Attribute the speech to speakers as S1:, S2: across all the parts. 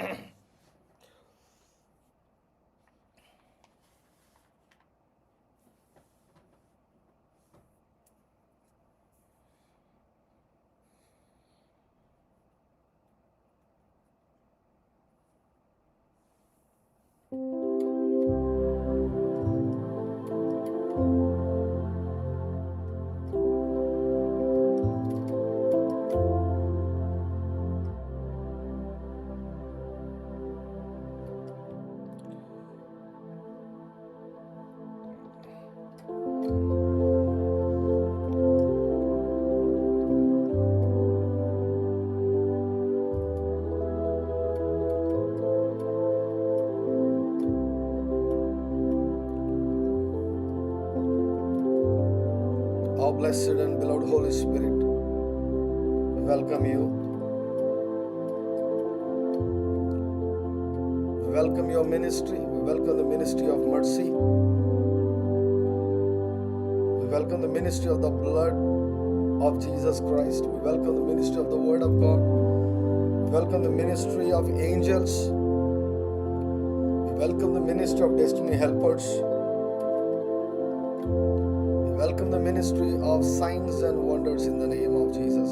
S1: Our blessed and beloved Holy Spirit, we welcome you. We welcome your ministry. We welcome the ministry of mercy. We welcome the ministry of the blood of Jesus Christ. We welcome the ministry of the Word of God. We welcome the ministry of angels. We welcome the ministry of destiny helpers. Welcome the ministry of signs and wonders in the name of Jesus.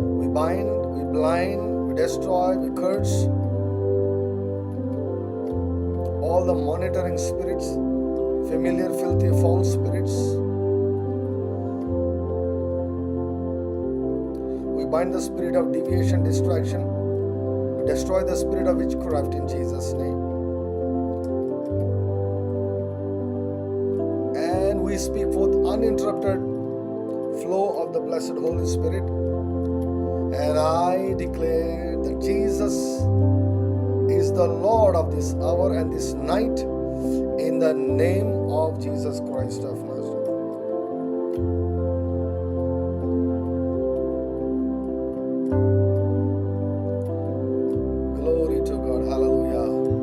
S1: We bind, we blind, we destroy, we curse all the monitoring spirits, familiar, filthy, foul spirits. We bind the spirit of deviation, distraction. We destroy the spirit of witchcraft in Jesus' name. We speak forth uninterrupted flow of the blessed Holy Spirit, and I declare that Jesus is the Lord of this hour and this night in the name of Jesus Christ of Nazareth. Glory to God. Hallelujah.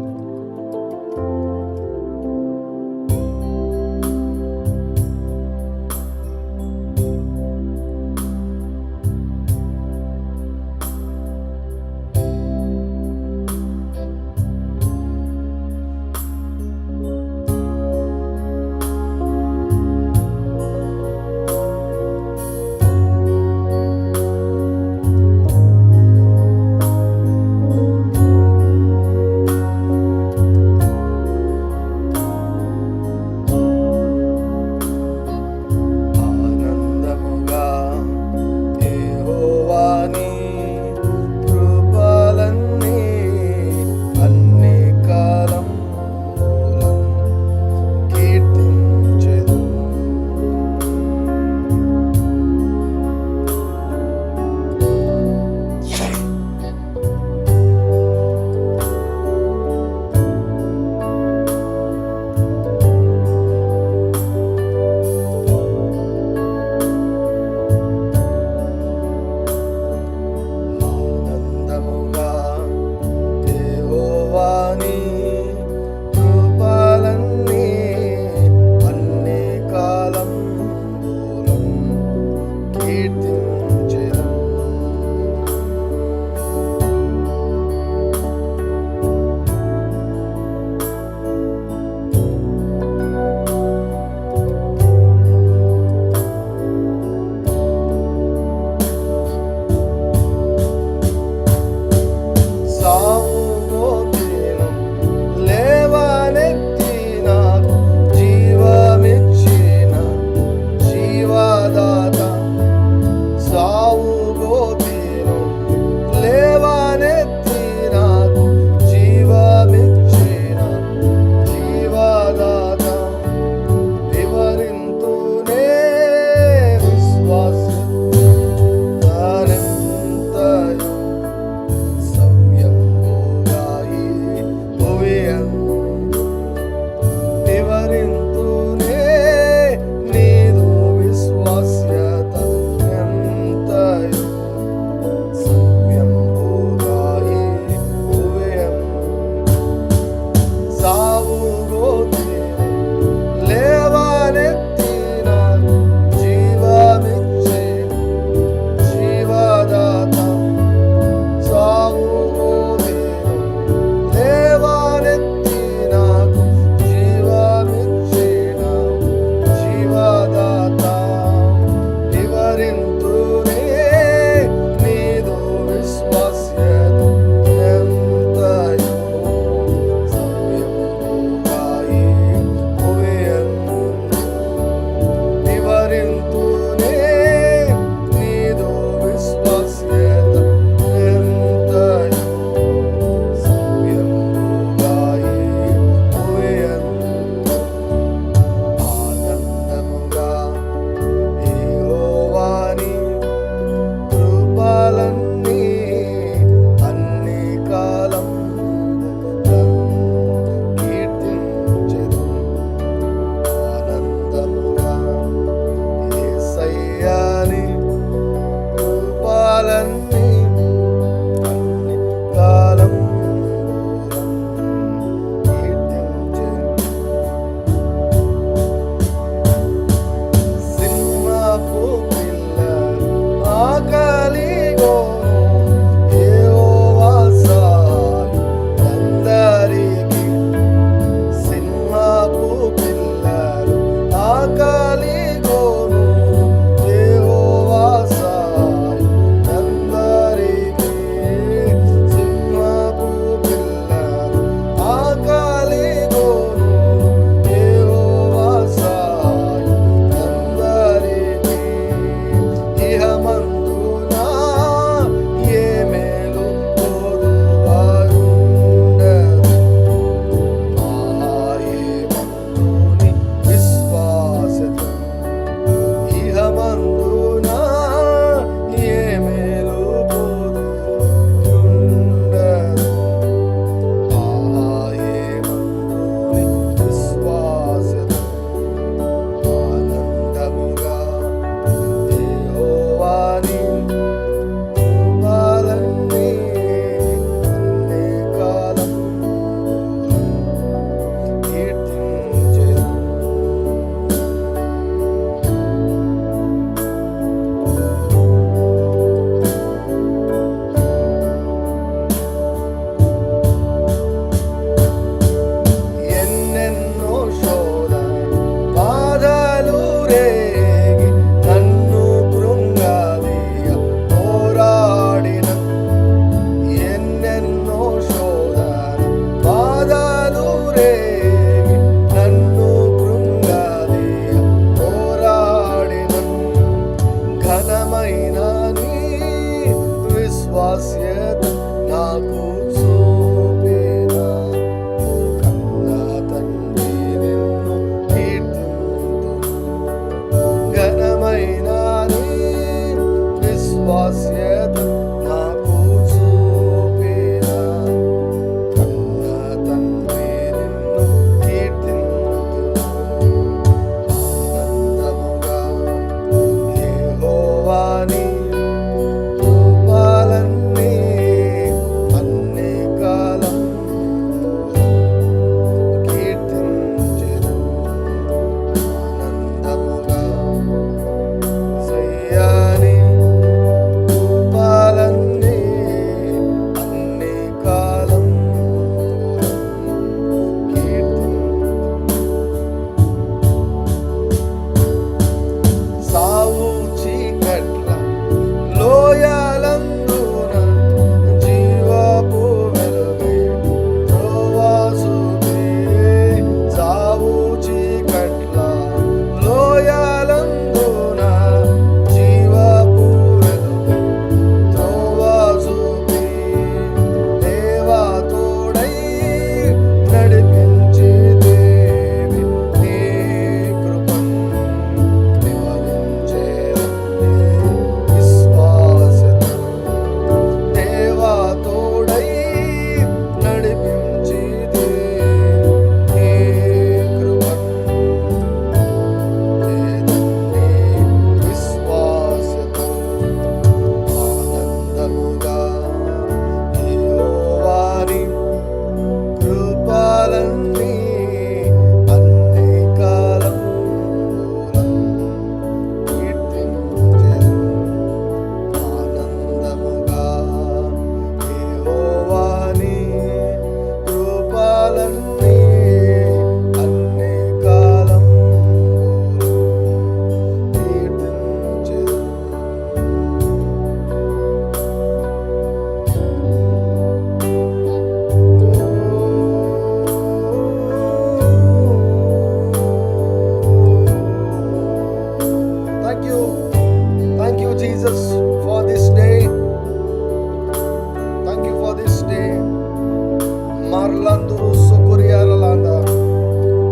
S1: Landuru Sukuria Landa.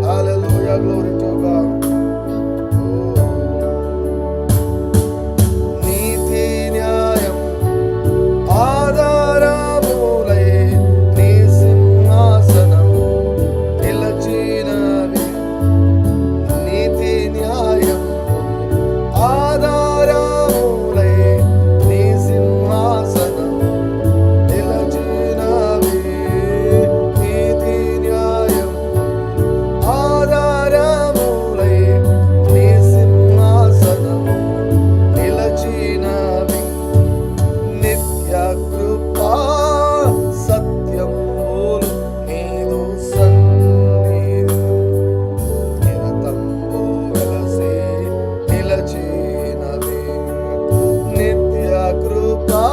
S1: Hallelujah, glory to God. నీతి న్యాయం ఆధారములై నీ సింహాసనం నిలచినవి. నీతి న్యాయం ఆధారములై నీ సింహాసనం నిలచినవి. నీతి న్యాయం ఆధారములై నీ సింహాసనం నిలచినవి. నిత్య కృపా సత్యములు నీదు సన్నిధి నిరతంబు వెలసి నిలచినవి. నిత్య కృపా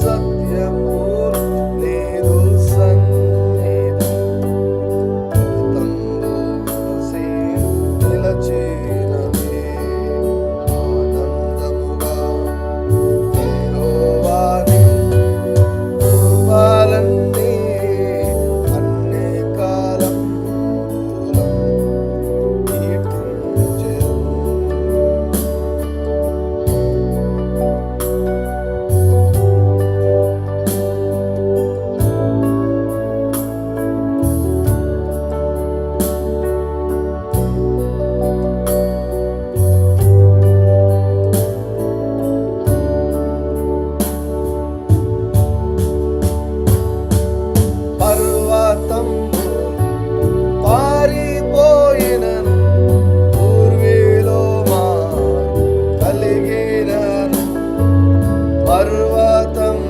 S1: సత్యములు నీదు సన్నిధి నిరతంబు వెలసి నిలచినవి. ఆనందముగా యెహోవాని కృపలన్నీ అన్ని కాలములు కీర్తించెదను. పర్వతము పారిపోయినను పూర్వీలో మారు కలిగినను. పర్వతము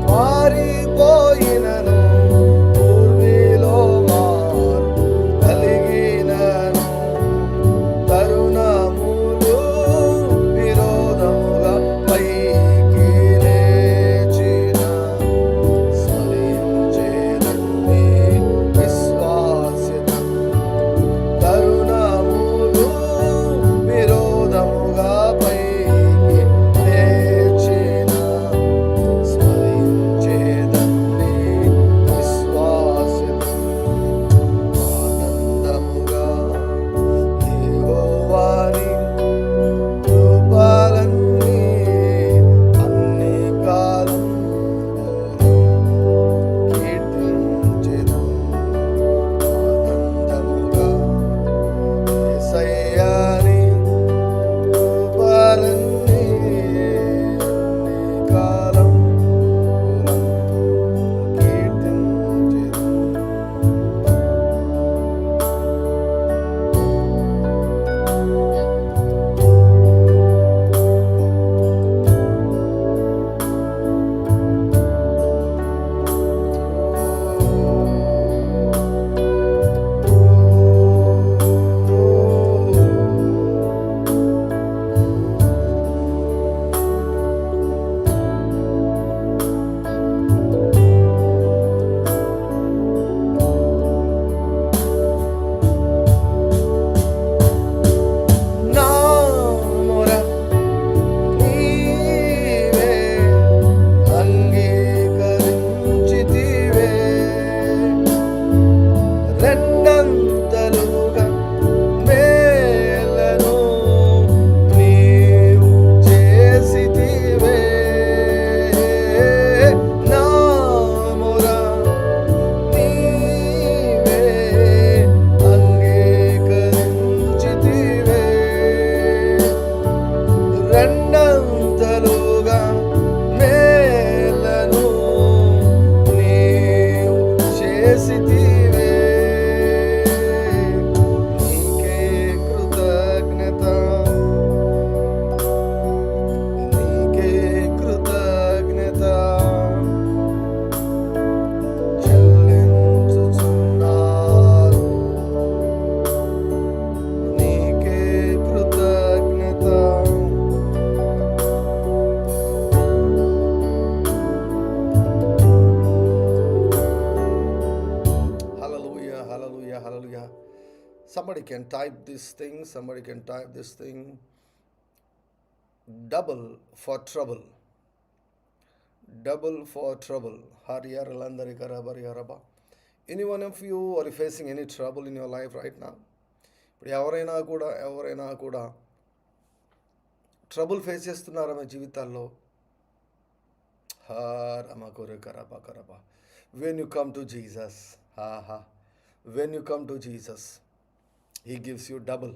S1: పారిపోయినను పూర్వీలో మారు కలిగినను. తరుణములు విరోధముగా పైకి లేచిన స్మరించేదన్ని విశ్వాస్యత. తరుణములు విరోధముగా పైకి లేచిన స్మరించేదన్ని విశ్వాస్యత. ఆనందముగా యెహోవాని కృపలన్నీ అన్ని కాలములు కీర్తించెదను. ఆనందముగా యేసయ్యాని కృపలన్నీ అన్ని కాలములు కీర్తించెదను. నా మొర నీవే అంగీకరించితివే. రెండంతలుగా మేలను నీవు చేసితివే. నా మొర నీవే అంగీకరించితివే. రెండంతలుగా మేలను నీవు చేసితివే. నీకే కృతజ్ఞత, నీకే కృతజ్ఞత చెల్లించుచున్నాను. నీకే కృతజ్ఞత. Hallelujah, hallelujah, hallelujah. Somebody can type this thing. Somebody can type this thing. Double for trouble. double for trouble. Hariyaralandari karabari haraba. Any one of you are facing any trouble in your life right now? ఇప్పుడు ఎవరైనా కూడా trouble face చేస్తున్నారా మీ జీవితాల్లో? రమకొరు కరబా కరబా. When you come to Jesus, when you come to Jesus, He gives you double.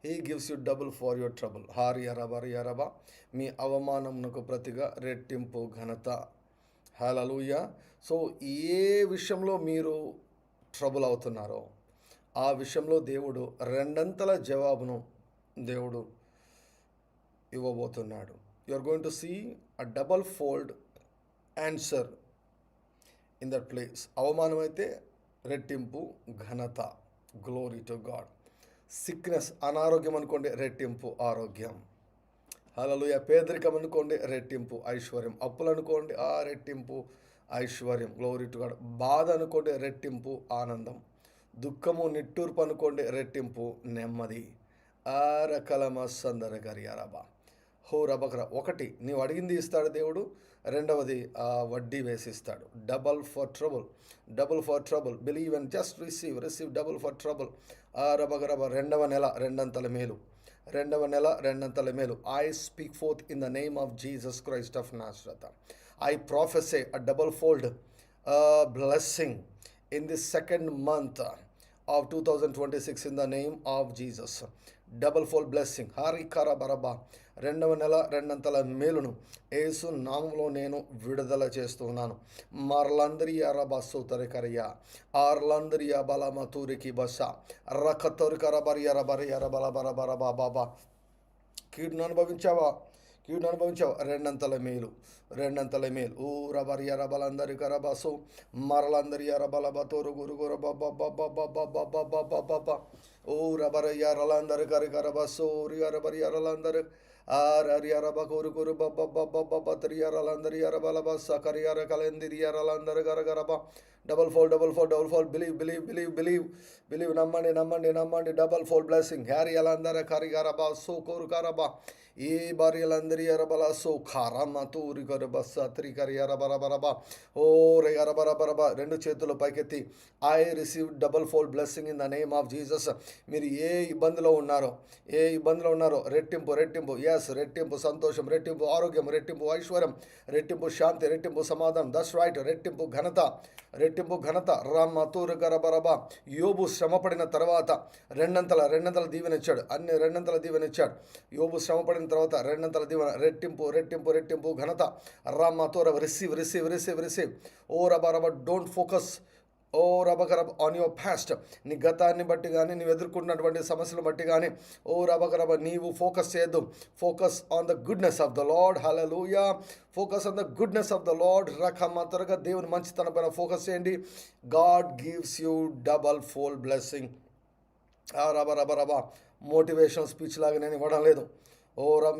S1: He gives you double for your trouble. Hariyaraba. మీ అవమానమునకు ప్రతిగా రెట్టింపు ఘనత. హల్లెలూయా. So ఏ విషయంలో మీరు ట్రబుల్ అవుతున్నారో ఆ విషయంలో దేవుడు రెండంతల జవాబును దేవుడు ఇవ్వబోతున్నాడు. You are going to see a double fold answer in that place. అవమానం అయితే రెట్టింపు ఘనత. Glory to God. సిక్నెస్, అనారోగ్యం అనుకోండి, రెట్టింపు ఆరోగ్యం. హల్లెలూయా. పేదరికం అనుకోండి, రెట్టింపు ఐశ్వర్యం. అప్పులు అనుకోండి, రెట్టింపు ఐశ్వర్యం. Glory to God. బాధ అనుకోండి, రెట్టింపు ఆనందం. దుఃఖము నిట్టూర్పు అనుకోండి, రెట్టింపు నెమ్మది. రకలమస్సందర గరియారబా హో రబకర. ఒకటి, నీవు అడిగింది ఇస్తాడు దేవుడు. రెండవది వడ్డీ వేసిస్తాడు. Double for trouble. Believe and just receive double for trouble. రబగరబ. రెండవ నెల రెండంతల మేలు. I speak forth in the name of Jesus Christ of Nazareth. I prophesy a double fold blessing in the second month of 2026 in the name of Jesus. Double fold blessing. Harikara baraba. రెండవ నెల రెండంతల మేలును యేసు నామములో నేను విడుదల చేస్తున్నాను. మార్లందరియా రబాసు తరికరియా ఆర్లందరియా బలమతూరికి బస రకతొరికర బరియర బరియర బల బర బర బాబా. కీడును అనుభవించావా? రెండంతల మేలు. ఊ రబరి అరబలందరి కరబసు మరలందరి అరబల బతోరు గురుగుర బబ్బ ఊ రబరి అరలందరి కరి కరబసు అరబరి అరలందరి ఆరి అరబ కురు బబ్బ తరి అరలందరి అరబల బస్స కరి అర కలందిరి అరలందరి గరగరబ. Double fold. బిలీవ్. నమ్మండి. Double fold blessing. హ్యారీ అలందర కరి గరబా సో కోరు కరబా. ఈ భార్యలందరి అరబల సో ఖారమ్మ తూరి గరబస్స త్రి కరి అరబరబరబా ఓ రే అరబరబరబ. రెండు చేతులు పైకెత్తి I receive double fold blessing in the name of Jesus. మీరు ఏ ఇబ్బందిలో ఉన్నారో రెట్టింపు. ఎస్, రెట్టింపు సంతోషం, రెట్టింపు ఆరోగ్యం, రెట్టింపు ఐశ్వర్యం, రెట్టింపు శాంతి, రెట్టింపు సమాధానం. That's right. రెట్టింపు ఘనత. రామ్మ తూరు గరబరబా. యోబు శ్రమపడిన తర్వాత రెండంతల దీవెనిచ్చాడు. అన్ని రెండంతల దీవెనిచ్చాడు. యోబు శ్రమపడిన తర్వాత రెండంతల దీవెన. రెట్టింపు ఘనత. రామ్మ తూర. రిసీవ్. ఓ రబ. డోంట్ ఫోకస్ ఓ రబకరబ్ ఆన్ యువర్ పాస్ట్. నీ గతాన్ని బట్టి కానీ నీవు ఎదుర్కొన్నటువంటి సమస్యలు బట్టి కానీ ఓ రబకరబ నీవు ఫోకస్ చేయొద్దు. Focus on the goodness of the Lord. Hallelujah. Focus on the goodness of the Lord. త్వరగా దేవుని మంచితనం పైన ఫోకస్ చేయండి. God gives you double fold blessing. రబ. మోటివేషనల్ స్పీచ్ లాగా నేను ఇవ్వడం లేదు.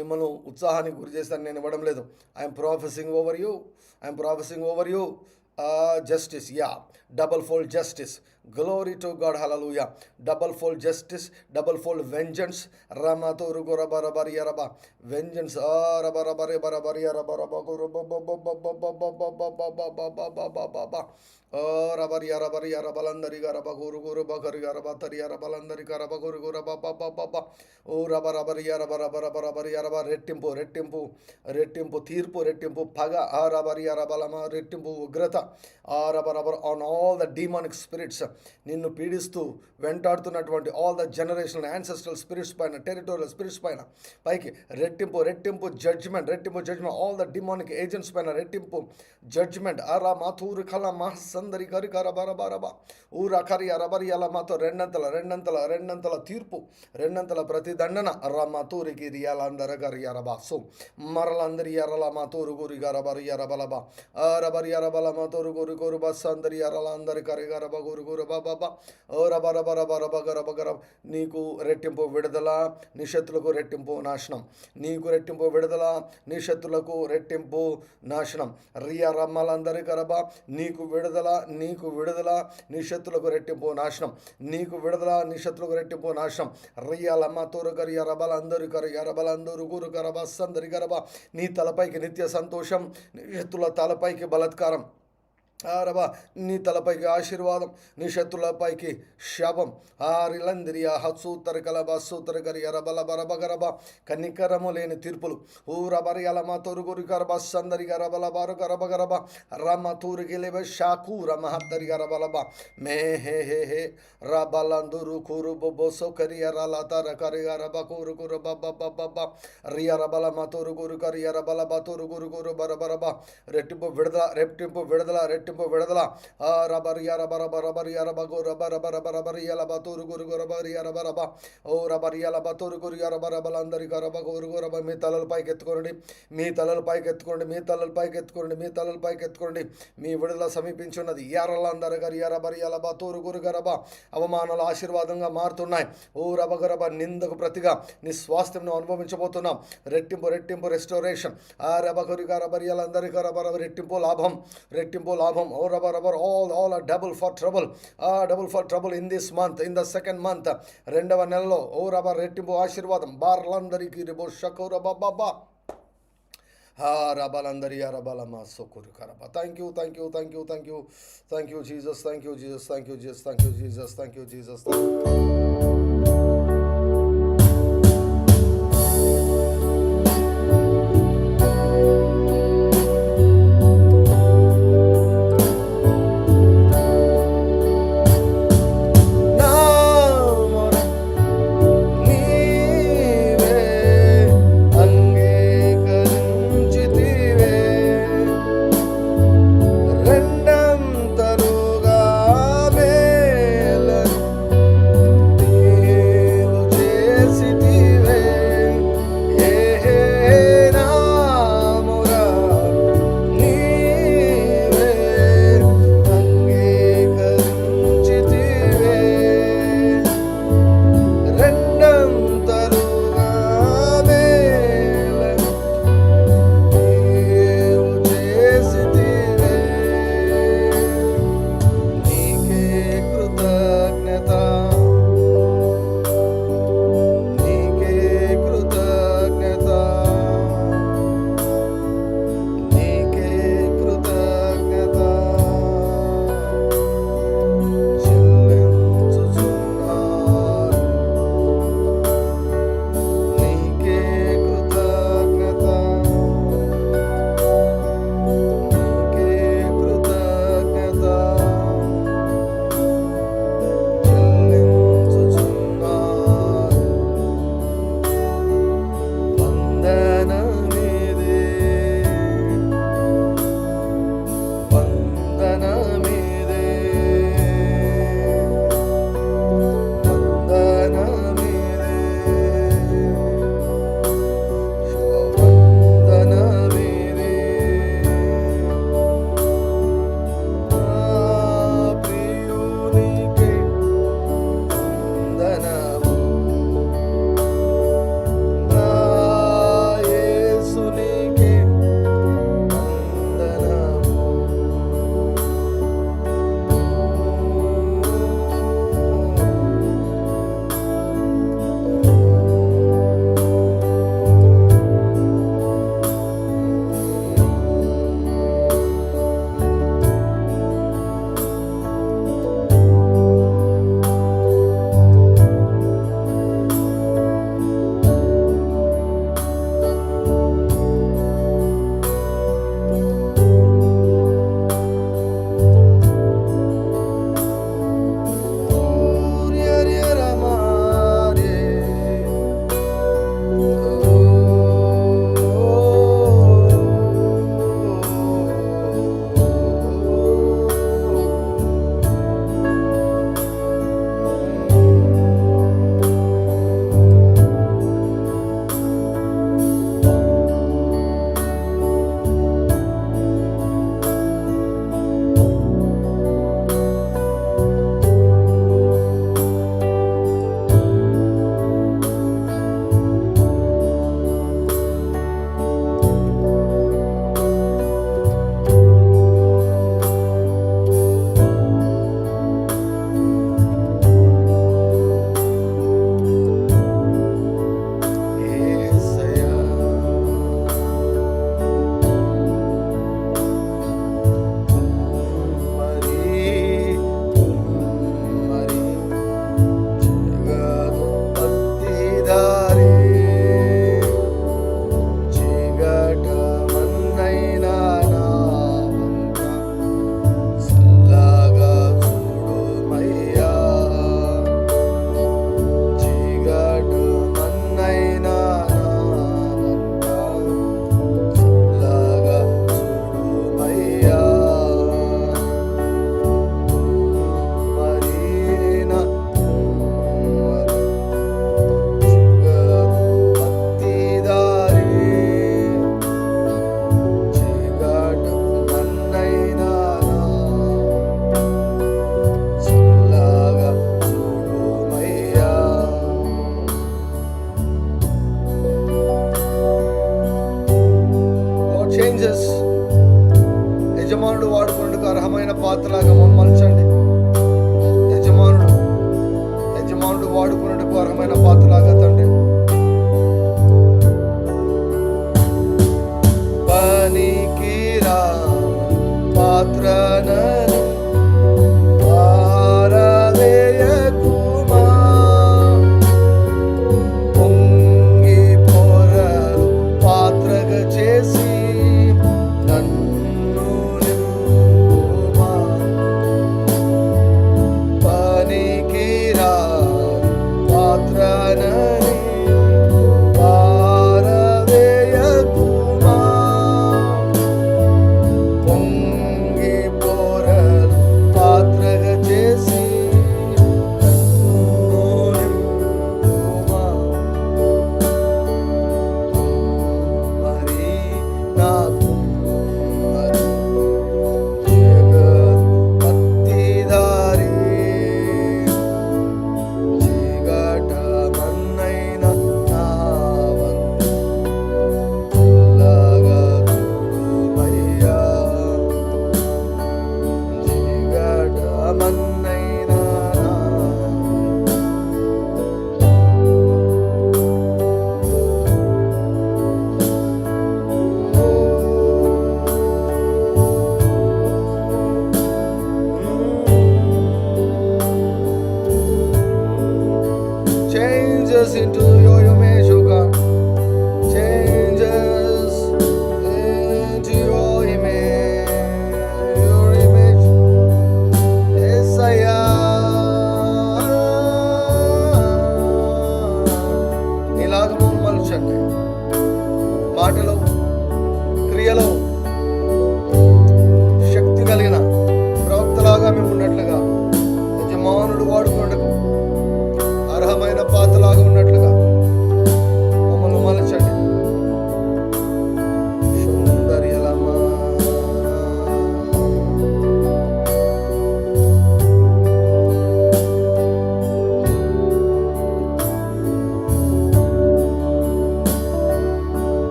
S1: మిమ్మల్ని ఉత్సాహానికి గురి చేస్తాను నేను ఇవ్వడం లేదు. I'm prophesying over you justice. Double fold justice. Glory to God. Hallelujah. Double fold justice, double fold vengeance. Ramato rugora barabari yaraba. Vengeance. Rabarabari barabari yaraba guru baba. Rabari yarabalandari garaba guru bakari garaba tari yarabalandari garaba guru baba. Oh rabarabari yaraba. రెట్టింపు తీర్పు, రెట్టింపు పగ. రబరి యరబలమ. రెట్టింపు ఉగ్రత. రబరబర్ on all the demonic spirits. నిన్ను పీడిస్తూ వెంటాడుతున్నటువంటి all the generational ancestral spirits పైన, టెరిటోరియల్ స్పిరిట్స్ పైన పైకి రెట్టింపు judgement. All the demonic agents పైన రెట్టింపు జడ్జ్మెంట్. మాతూరు కల మహసందరి కరి కరబరబరబ ఊర కరి అరబరి అల మాతో రెండంతల తీర్పు, రెండంతల ప్రతిదండన. మాతూరికి రియాలందర గరి అరబాసు మరలందరి అరల మాతూరు గురి గరబరి అరబలబ రబరి అరబల మాతూరు గురి గురు బస్ అందరి అరల అందరి కరి గరబ గురు బాబా ఓ రబ రబ రబ రబ గరబ గరబ. నీకు రెట్టింపు విడుదల, నీ శత్రులకు రెట్టింపు నాశనం. నీకు రెట్టింపు విడుదల, నీ శత్రులకు రెట్టింపు నాశనం. రియా రమ్మలందరి కరబ. నీకు విడుదల, నీకు విడుదల, నీ శత్రులకు రెట్టింపు నాశనం. నీకు విడుదల, నీ శత్రులకు రెట్టింపు నాశనం. రియాలమ్మ తోరు కరి రబలందరు కరి రబలందరు గురు కరబ సందరి కరబ. నీ తలపైకి నిత్య సంతోషం, నీ శత్రుల తలపైకి బలత్కారం. రబా, నీ తలపైకి ఆశీర్వాదం, నీ శత్రులపైకి శాపం. రిలందిరియా హసూతర కలబ సూతర గరియ రబల బరబ గరబ. కనికరము లేని తీర్పులు. ఊరబరియలమ తొరుగురి గరబ సందరి గరబల బారు గరబ గరబ రమ తూరికి లేబ షాకు రమహద్దరి గరబలబ మే హే హే హే రబలందురు కూరు బొబ్బో సౌకర్య రలతర కరి రబ కూరు కూరు బబ్బ బబ్బ రియ రబల మతూరు గురు కరియ రబల బతూరు గురు గురు బరబరబ. రెట్టింపు విడుదల, రెట్టింపు విడుదల, రెట్టింపు విడుదల. రబరియా రబరబ రబరియా రబగు రబరబ రబరబరియల బతూరు గురు గురబరియా రబరబ ఓ రబరియల బతూరు గురు రబరబలందరికీ రబ గురు గురబ. మీ తలల పైకి ఎత్తుకోండి, మీ తలల పైకి ఎత్తుకోండి, మీ తలల పైకి ఎత్తుకోండి, మీ తలల పైకి ఎత్తుకోండి. మీ విడుదల సమీపించున్నది. ఎర్రలందరి గరి రబరియల బతూరు గురు గరబ. అవమానాలు ఆశీర్వాదంగా మారుతున్నాయి. ఓ రబగరబ. నిందకు ప్రతిగా నీ స్వాస్థ్యం అనుభవించబోతున్నాం. రెట్టింపు, రెట్టింపు, రెస్టోరేషన్. రబగురి రబరియలందరికీ రబరబ. రెట్టింపు లాభం, రెట్టింపు లాభం. Oh, rubber, all are double for trouble. Double for trouble in this month, in the second month. రెండవ నెలలో ఓ రబ రెట్టింపు ఆశీర్వాదం. బార్లందరికీ రిబో షకౌర బాబా రబలందరి రబలమా సోకురు కరబ. Thank you, thank you, thank you, thank you, thank you Jesus, thank you Jesus, thank you Jesus, thank you Jesus, thank you Jesus.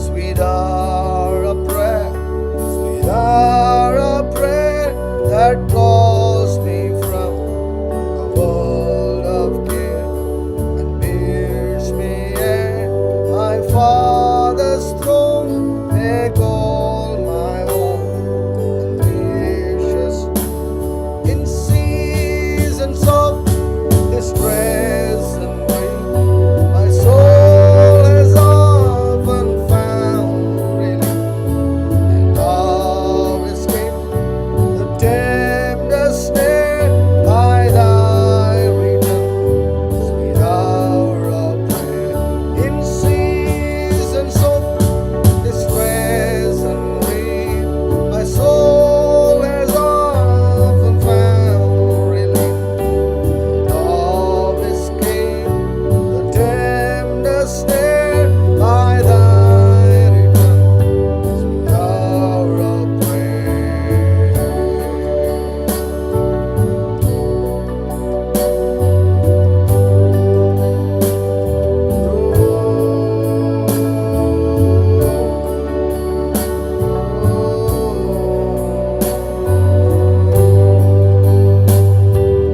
S1: Sweet hour of prayer, sweet hour of prayer that calls me from the world of care and bears me at my Father's throne. Make all my own and precious in seasons of distress and pain. My soul has often found relief and love escape the tempter snare by thy return. Sweet hour of prayer in seasons of distress and grief. My soul has often found relief. Love escape the tempter snare by thy return. Sweet hour of prayer.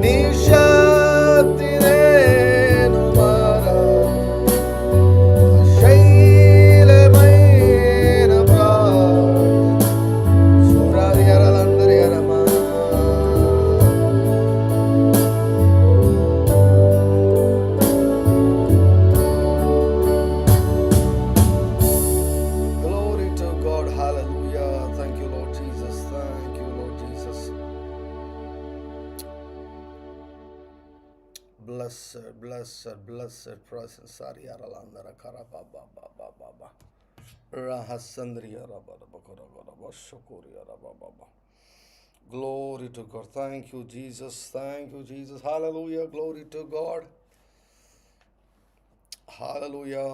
S1: నీ శక్తి నేను మరచి శైలమైన ప్రార్థన సురారి అరలందరి అరమా. Glory to God. Hallelujah. Thank you, Lord Jesus. Thank you, Lord Jesus. Blessed, blessed, blessed presence. Sariaralandara karababa. Rahasandriya rababa shukuriya rababa. Glory to God. Thank you, Jesus. Thank you, Jesus. Hallelujah. Glory to God. Hallelujah.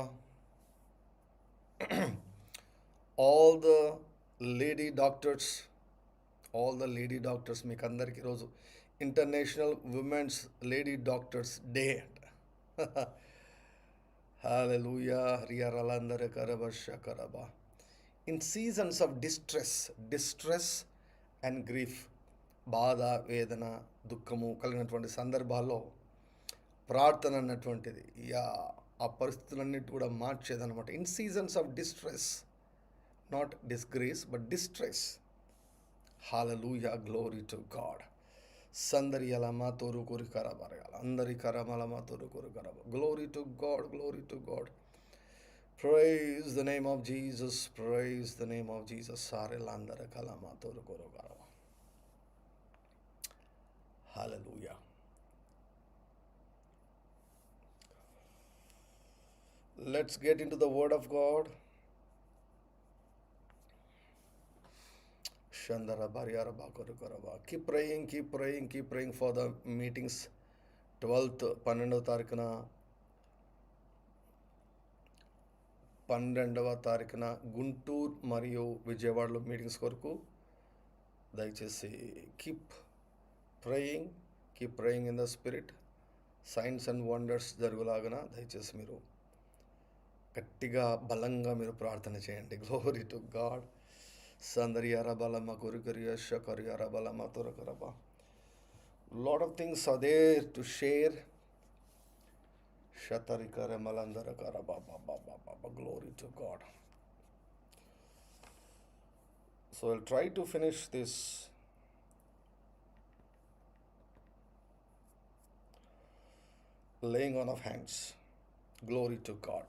S1: All the lady doctors, మీకు అందరికి ఈరోజు international women's lady doctors day అంట. Hallelujah. Riyaralandara karabasha karaba. In seasons of distress and grief, బాధ, వేదన, దుఃఖము కలిగినటువంటి సందర్భాల్లో ప్రార్థన అన్నటువంటిది ఆ పరిస్థితులన్నిటి కూడా మార్చేదన్నమాట. In seasons of distress, not disgrace but distress. Hallelujah. Glory to God. సందరి అలమా తోరు కోరి కరబరగాల అందరి కరమలమా తోరు కోరి కరబ. Glory to God. Glory to God. Praise the name of Jesus. Praise the name of Jesus. Sarelandara kalama toru koro karaba. Hallelujah. Let's get into the word of God. Shandara Bariara Bakoru Karaba. Keep praying for the meetings. 12th 12వ తారీఖున 12వ తారీఖున గుంటూరు మరియు విజయవాడలో meetings కొరకు దయచేసి keep praying in the spirit. Signs and wonders జరుగులాగన దయచేసి మీరు గట్టిగా బలంగా మీరు ప్రార్థన చేయండి. Glory to God. సందరియారా బలమ కొరికరియా షకరియారా బలమ తొరకరబా. Lot of things are there to share. Shatarikara malandara karaba. Glory to God. So I'll try to finish this laying on of hands. Glory to God.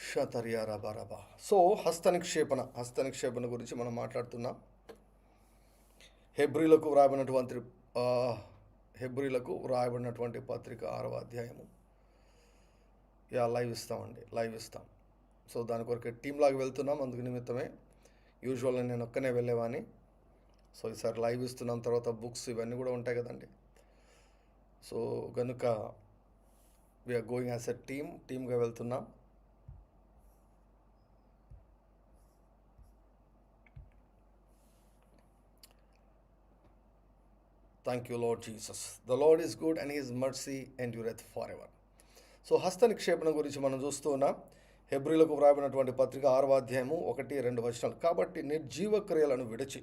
S1: షతర్యారబరబా. సో హస్తనిక్షేపణ గురించి మనం మాట్లాడుతున్నాం. హెబ్రీలకు వ్రాయబడినటువంటి పత్రిక 6వ అధ్యాయము. లైవ్ ఇస్తాం. సో దాని కొరకు టీమ్ లాగా వెళ్తున్నాం. అందుకు నిమిత్తమే యూజువల్గా నేను ఒక్కనే వెళ్ళేవాడిని. సో ఈసారి లైవ్ ఇస్తున్నాం. తర్వాత బుక్స్ ఇవన్నీ కూడా ఉంటాయి కదండి. సో కనుక వీఆర్ గోయింగ్ యాజ్ ఎ టీమ్గా వెళ్తున్నాం. Thank you, Lord Jesus. The Lord is good and His mercy endureth forever. So హస్త నిక్షేపణ గురించి మనం చూస్తూ ఉన్నాం. హెబ్రీలకు వ్రాయబడినటువంటి పత్రిక 6వ అధ్యాయము 1-2 వచనాలు. కాబట్టి నిర్జీవ క్రియలను విడిచి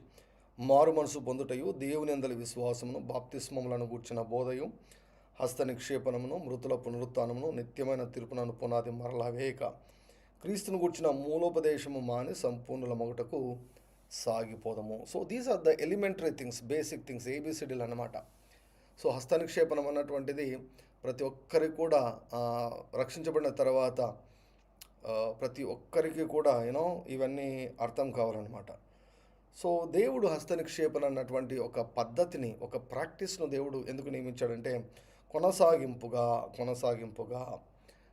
S1: మారు మనసు పొందుటయు, దేవుని యందలి విశ్వాసమును, బాప్తిస్మములను గూర్చిన బోధయు, హస్త నిక్షేపణమును, మృతుల పునరుత్థానమును, నిత్యమైన తీర్పునను పునాది మరలా వేయక క్రీస్తును గూర్చిన మూలోపదేశము మాని సంపూర్ణుల మొగటకు సాగిపోదము. So these are the elementary things, basic things, ఏబిసిడీలు అన్నమాట. సో హస్త నిక్షేపణం అన్నటువంటిది ప్రతి ఒక్కరికి కూడా రక్షించబడిన తర్వాత ప్రతి ఒక్కరికి కూడా ఇవన్నీ అర్థం కావాలన్నమాట. సో దేవుడు హస్త నిక్షేపణ అన్నటువంటి ఒక పద్ధతిని, ఒక ప్రాక్టీస్ను దేవుడు ఎందుకు నియమించాడంటే కొనసాగింపుగా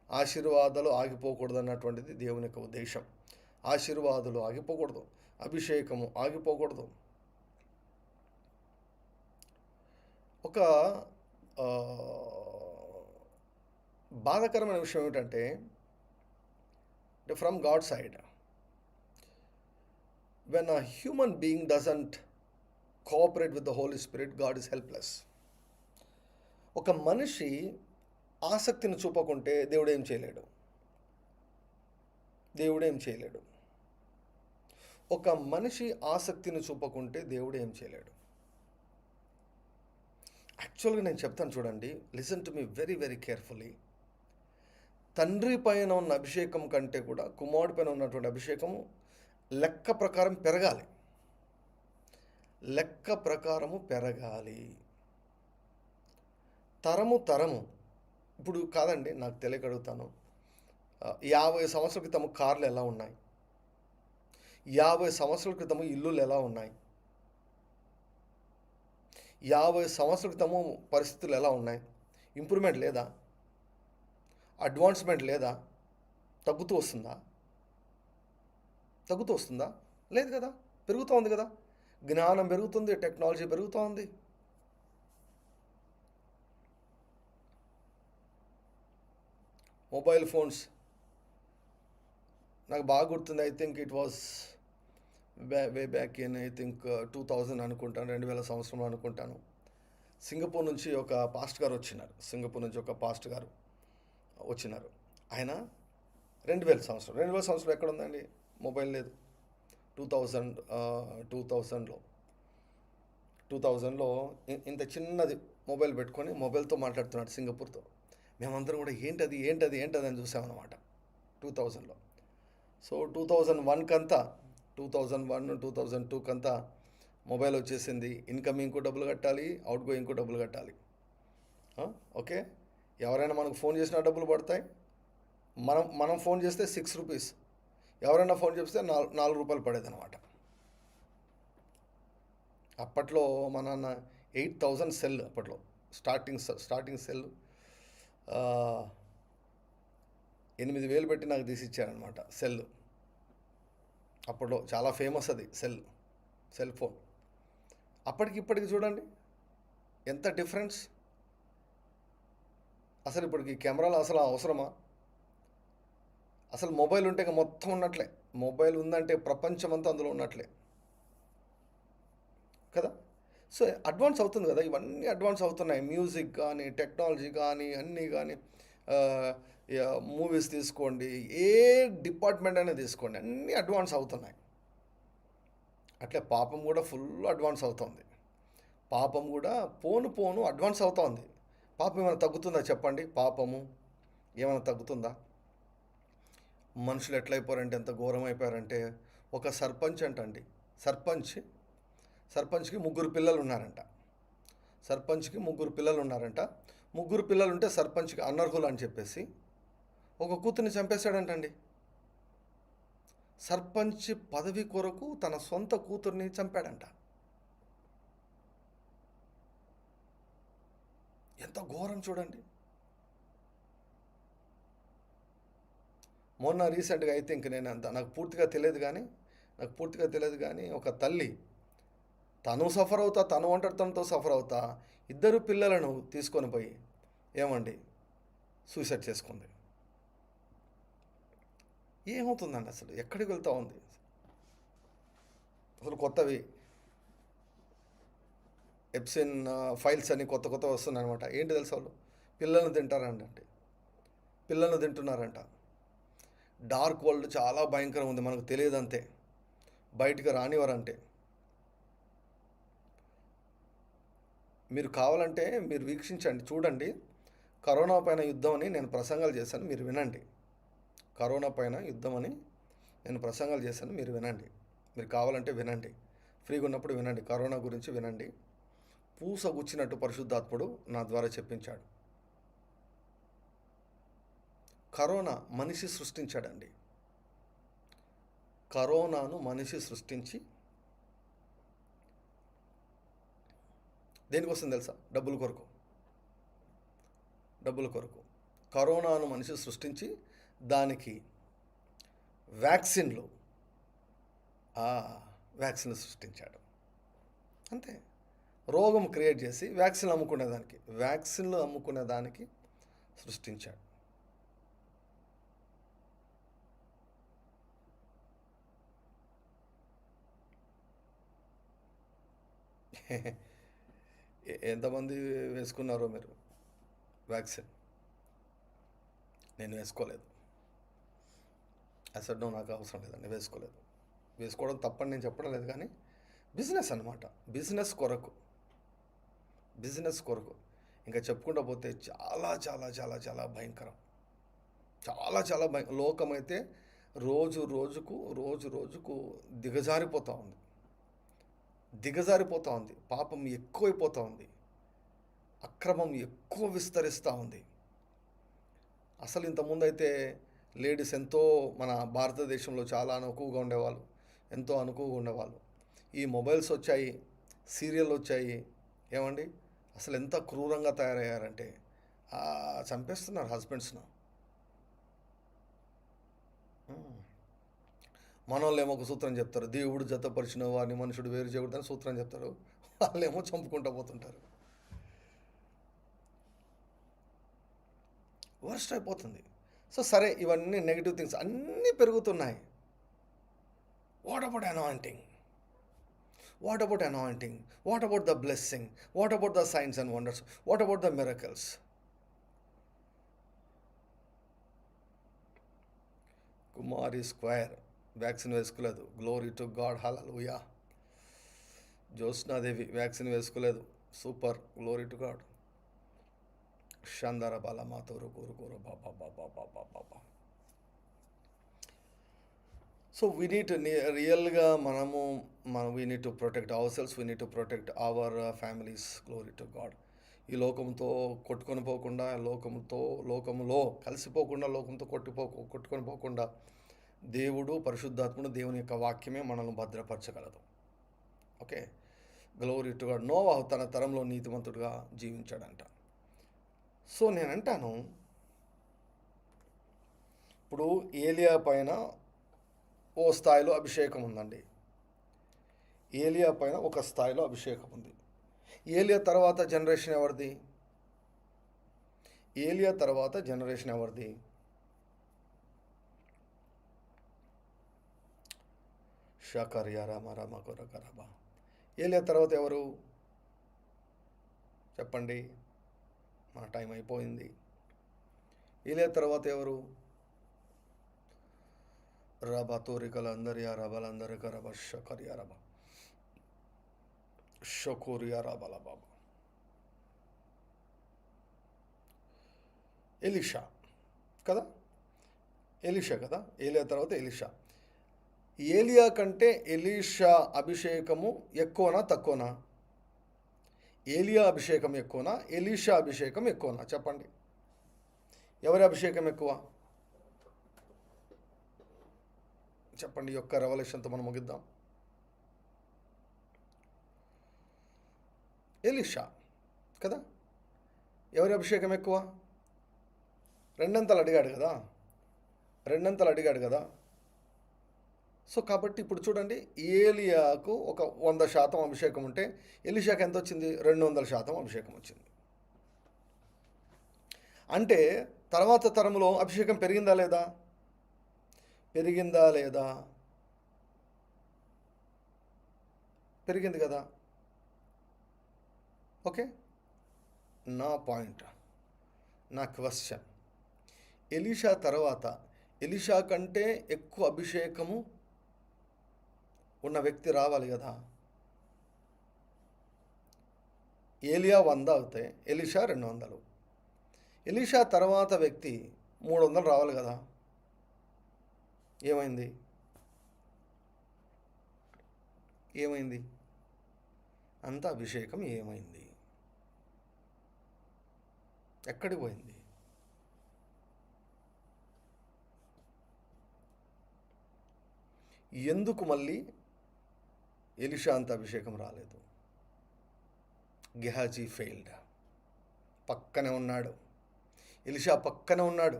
S1: ఆశీర్వాదాలు ఆగిపోకూడదు అన్నటువంటిది దేవుని యొక్క ఉద్దేశం. ఆశీర్వాదాలు ఆగిపోకూడదు, అభిషేకము ఆగిపోకూడదు. ఒక బాధాకరమైన విషయం ఏమిటంటే from God side, when a human being doesn't cooperate with the Holy Spirit, God is helpless. ఒక మనిషి ఆసక్తిని చూపకుంటే దేవుడు ఏం చేయలేడు. ఒక మనిషి ఆసక్తిని చూపకుంటే దేవుడు ఏం చేయలేడు. యాక్చువల్గా నేను చెప్తాను చూడండి, listen to me very very carefully. తండ్రి పైన ఉన్న అభిషేకం కంటే కూడా కుమారుడి పైన ఉన్నటువంటి అభిషేకము లెక్క ప్రకారం పెరగాలి. తరము ఇప్పుడు కాదండి, నాకు తెలియకడుగుతాను, 50 సంవత్సరాల క్రితం కార్లు ఎలా ఉన్నాయి, 50 సంవత్సరాల క్రితము ఇల్లులు ఎలా ఉన్నాయి, 50 సంవత్సరాల క్రితము పరిస్థితులు ఎలా ఉన్నాయి? ఇంప్రూవ్మెంట్ లేదా? అడ్వాన్స్మెంట్ లేదా? తగ్గుతూ వస్తుందా? లేదు కదా, పెరుగుతూ ఉంది కదా. జ్ఞానం పెరుగుతుంది, టెక్నాలజీ పెరుగుతూ ఉంది. మొబైల్ ఫోన్స్ నాకు బాగా గుర్తుంది. I think it was way back in 2000 అనుకుంటాను, 2000 సంవత్సరంలో అనుకుంటాను. సింగపూర్ నుంచి ఒక పాస్ట్ గారు వచ్చినారు. ఆయన 2000 సంవత్సరం ఎక్కడ ఉందండి మొబైల్? లేదు. 2000లో ఇంత చిన్నది మొబైల్ పెట్టుకొని మొబైల్తో మాట్లాడుతున్నాడు సింగపూర్తో. మేమందరం కూడా ఏంటది అని చూసామన్నమాట 2000లో. సో 2001 కంతా మొబైల్ వచ్చేసింది. ఇన్కమింగ్కు డబ్బులు కట్టాలి, అవుట్ గోయింగ్కు డబ్బులు కట్టాలి. ఓకే, ఎవరైనా మనకు ఫోన్ చేసినా డబ్బులు పడతాయి. మనం ఫోన్ చేస్తే 6 రూపీస్, ఎవరైనా ఫోన్ చేస్తే 4 రూపాయలు పడేదన్నమాట. అప్పట్లో మా నాన్న 8000 సెల్, అప్పట్లో స్టార్టింగ్ సెల్ 8000 పెట్టి నాకు తీసిచ్చారనమాట సెల్. అప్పట్లో చాలా ఫేమస్ అది సెల్ ఫోన్. ఇప్పటికి చూడండి ఎంత డిఫరెన్స్. అసలు ఇప్పటికి కెమెరాలు అసలు అవసరమా? అసలు మొబైల్ ఉంటే ఇక మొత్తం ఉన్నట్లే. మొబైల్ ఉందంటే ప్రపంచం అంతా అందులో ఉన్నట్లే కదా. సో అడ్వాన్స్ అవుతుంది కదా, ఇవన్నీ అడ్వాన్స్ అవుతున్నాయి. మ్యూజిక్ కానీ, టెక్నాలజీ కానీ, అన్నీ కానీ, మూవీస్ తీసుకోండి, ఏ డిపార్ట్మెంట్ అయినా తీసుకోండి, అన్నీ అడ్వాన్స్ అవుతున్నాయి. అట్లే పాపం కూడా ఫుల్ అడ్వాన్స్ అవుతుంది. పాపం కూడా పోను అడ్వాన్స్ అవుతుంది. పాపం ఏమైనా తగ్గుతుందా చెప్పండి? పాపము ఏమైనా తగ్గుతుందా? మనుషులు ఎట్లయిపోయారంటే, ఎంత ఘోరం అయిపోయారంటే, ఒక సర్పంచ్ అంటండి, సర్పంచ్కి 3 పిల్లలు ఉన్నారంట. ముగ్గురు పిల్లలు ఉంటే సర్పంచ్కి అనర్హులు అని చెప్పేసి ఒక కూతుర్ని చంపేశాడంటండి. సర్పంచ్ పదవి కొరకు తన సొంత కూతుర్ని చంపాడంట. ఎంత ఘోరం చూడండి. మొన్న రీసెంట్గా ఐ థింక్ నాకు పూర్తిగా తెలియదు కానీ ఒక తల్లి తను సఫర్ అవుతా, తను ఒంటరితనంతో సఫర్ అవుతా, 2 పిల్లలను తీసుకొని పోయి ఏమండి సూసైడ్ చేసుకుంది. ఏమవుతుందండి అసలు? ఎక్కడికి వెళ్తూ ఉంది అసలు? కొత్తవి ఎప్సిన్ ఫైల్స్ అని కొత్త వస్తున్నాయి అనమాట. ఏంటి తెలుసా? వాళ్ళు పిల్లల్ని తింటారండి. అంటే పిల్లలు తింటున్నారంట. డార్క్ వరల్డ్ చాలా భయంకరం ఉంది, మనకు తెలియదు అంతే, బయటికి రానివారంటే. మీరు కావాలంటే మీరు వీక్షించండి, చూడండి. కరోనా పైన యుద్ధం అని నేను ప్రసంగాలు చేశాను, మీరు వినండి. కరోనా పైన యుద్ధం అని నేను ప్రసంగాలు చేశాను, మీరు వినండి. మీరు కావాలంటే వినండి, ఫ్రీగా ఉన్నప్పుడు వినండి, కరోనా గురించి వినండి. పూస గుచ్చినట్టు పరిశుద్ధాత్ముడు నా ద్వారా చెప్పించాడు. కరోనా మనిషి సృష్టించాడండి. కరోనాను మనిషి సృష్టించి దేనికోసం తెలుసా? డబ్బుల కొరకు. డబ్బుల కొరకు కరోనాను మనిషి సృష్టించి దానికి వ్యాక్సిన్లు సృష్టించాడు. అంతే. రోగం క్రియేట్ చేసి వ్యాక్సిన్లు అమ్ముకునేదానికి సృష్టించాడు. ఎంతమంది వేసుకున్నారో మీరు వ్యాక్సిన్? నేను వేసుకోలేదు. అసలు నాకు అవసరం లేదండి, వేసుకోలేదు. వేసుకోవడం తప్పని నేను చెప్పడం లేదు, కానీ బిజినెస్ అన్నమాట. బిజినెస్ కొరకు ఇంకా చెప్పుకుంటూ పోతే చాలా చాలా చాలా చాలా భయంకరం. చాలా లోకమైతే రోజు రోజుకు దిగజారిపోతూ ఉంది. పాపం ఎక్కువైపోతూ ఉంది. అక్రమం ఎక్కువ విస్తరిస్తూ ఉంది. అసలు ఇంతకుముందు అయితే లేడీస్ ఎంతో మన భారతదేశంలో చాలా ఎంతో అనుకువగా ఉండేవాళ్ళు. ఈ మొబైల్స్ వచ్చాయి, సీరియల్ వచ్చాయి, ఏమండి అసలు ఎంత క్రూరంగా తయారయ్యారంటే చంపేస్తున్నారు హస్బెండ్స్ను. మనోళ్ళు ఏమో ఒక సూత్రం చెప్తారు, దేవుడు జతపరిచిన వారిని మనుషుడు వేరు చేయకూడదని సూత్రం చెప్తారు. వాళ్ళేమో చంపుకుంటూ పోతుంటారు. వర్స్ట్ అయిపోతుంది. సో సరే, ఇవన్నీ నెగిటివ్ థింగ్స్ అన్నీ పెరుగుతున్నాయి. What about anointing? What about the blessing? What about the signs and wonders? What about the miracles? Kumari స్క్వేర్ వ్యాక్సిన్ వేసుకోలేదు. Glory to God, hallelujah. Jyotsna Devi vaccine వేసుకోలేదు. Super, glory to God. షందర బాల మాతోరు కోరు బాబా. సో వీ నీడ్ రియల్గా we need to protect our cells, we need to protect our families. Glory to God. ఈ లోకంతో కొట్టుకొని పోకుండా, లోకములో కలిసిపోకుండా, లోకంతో కొట్టుకొని పోకుండా దేవుడు, పరిశుద్ధాత్ముడు, దేవుని యొక్క వాక్యమే మనల్ని భద్రపరచగలదు. Okay, glory to God. నోవాహు తన తరంలో నీతిమంతుడుగా జీవించాడంట. సో నేనంటాను, ఇప్పుడు ఏలియా పైన ఓ స్థాయిలో అభిషేకం ఉందండి. ఏలియా పైన ఒక స్థాయిలో అభిషేకం ఉంది. ఏలియా తర్వాత జనరేషన్ ఎవరిది? షకర్యా రామ కొరకరబా. ఏలియా తర్వాత ఎవరు చెప్పండి? మన టైం అయిపోయింది. ఏలియా తర్వాత ఎవరు? రబా తోరికలందరియా రబలందరిక రబ షకర్యా రబ షకోరియా రబల బాబా. ఎలీషా కదా? ఏలియా తర్వాత ఎలీషా. ఏలియా కంటే ఎలీషా అభిషేకము ఎక్కువనా తక్కువనా? ఏలియా అభిషేకం ఎక్కువనా, ఎలీషా అభిషేకం ఎక్కువనా? చెప్పండి, ఎవరి అభిషేకం ఎక్కువ? చెప్పండి. ఈ యొక్క రెవల్యూషన్తో మనం ముగిద్దాం. ఎలీషా కదా. ఎవరి అభిషేకం ఎక్కువ? రెండంతలు అడిగాడు కదా. సో కాబట్టి ఇప్పుడు చూడండి, ఏలియాకు ఒక 100% అభిషేకం ఉంటే ఎలీషాకు ఎంత వచ్చింది? 200% అభిషేకం వచ్చింది. అంటే తర్వాత తరంలో అభిషేకం పెరిగిందా లేదా? పెరిగింది కదా. ఓకే, నా పాయింట్, నా క్వశ్చన్, ఎలీషా తర్వాత ఎలీషా కంటే ఎక్కువ అభిషేకము ఉన్న వ్యక్తి రావాలి కదా. ఏలియా 100 అవుతాయి, ఎలీషా 200. ఎలీషా తర్వాత వ్యక్తి 300 రావాలి కదా. ఏమైంది? అంత అభిషేకం ఏమైంది? ఎక్కడికి పోయింది? ఎందుకు మళ్ళీ ఎలీషా అంత అభిషేకం రాలేదు? గెహాజీ ఫెయిల్డ్. పక్కనే ఉన్నాడు, ఎలీషా పక్కనే ఉన్నాడు,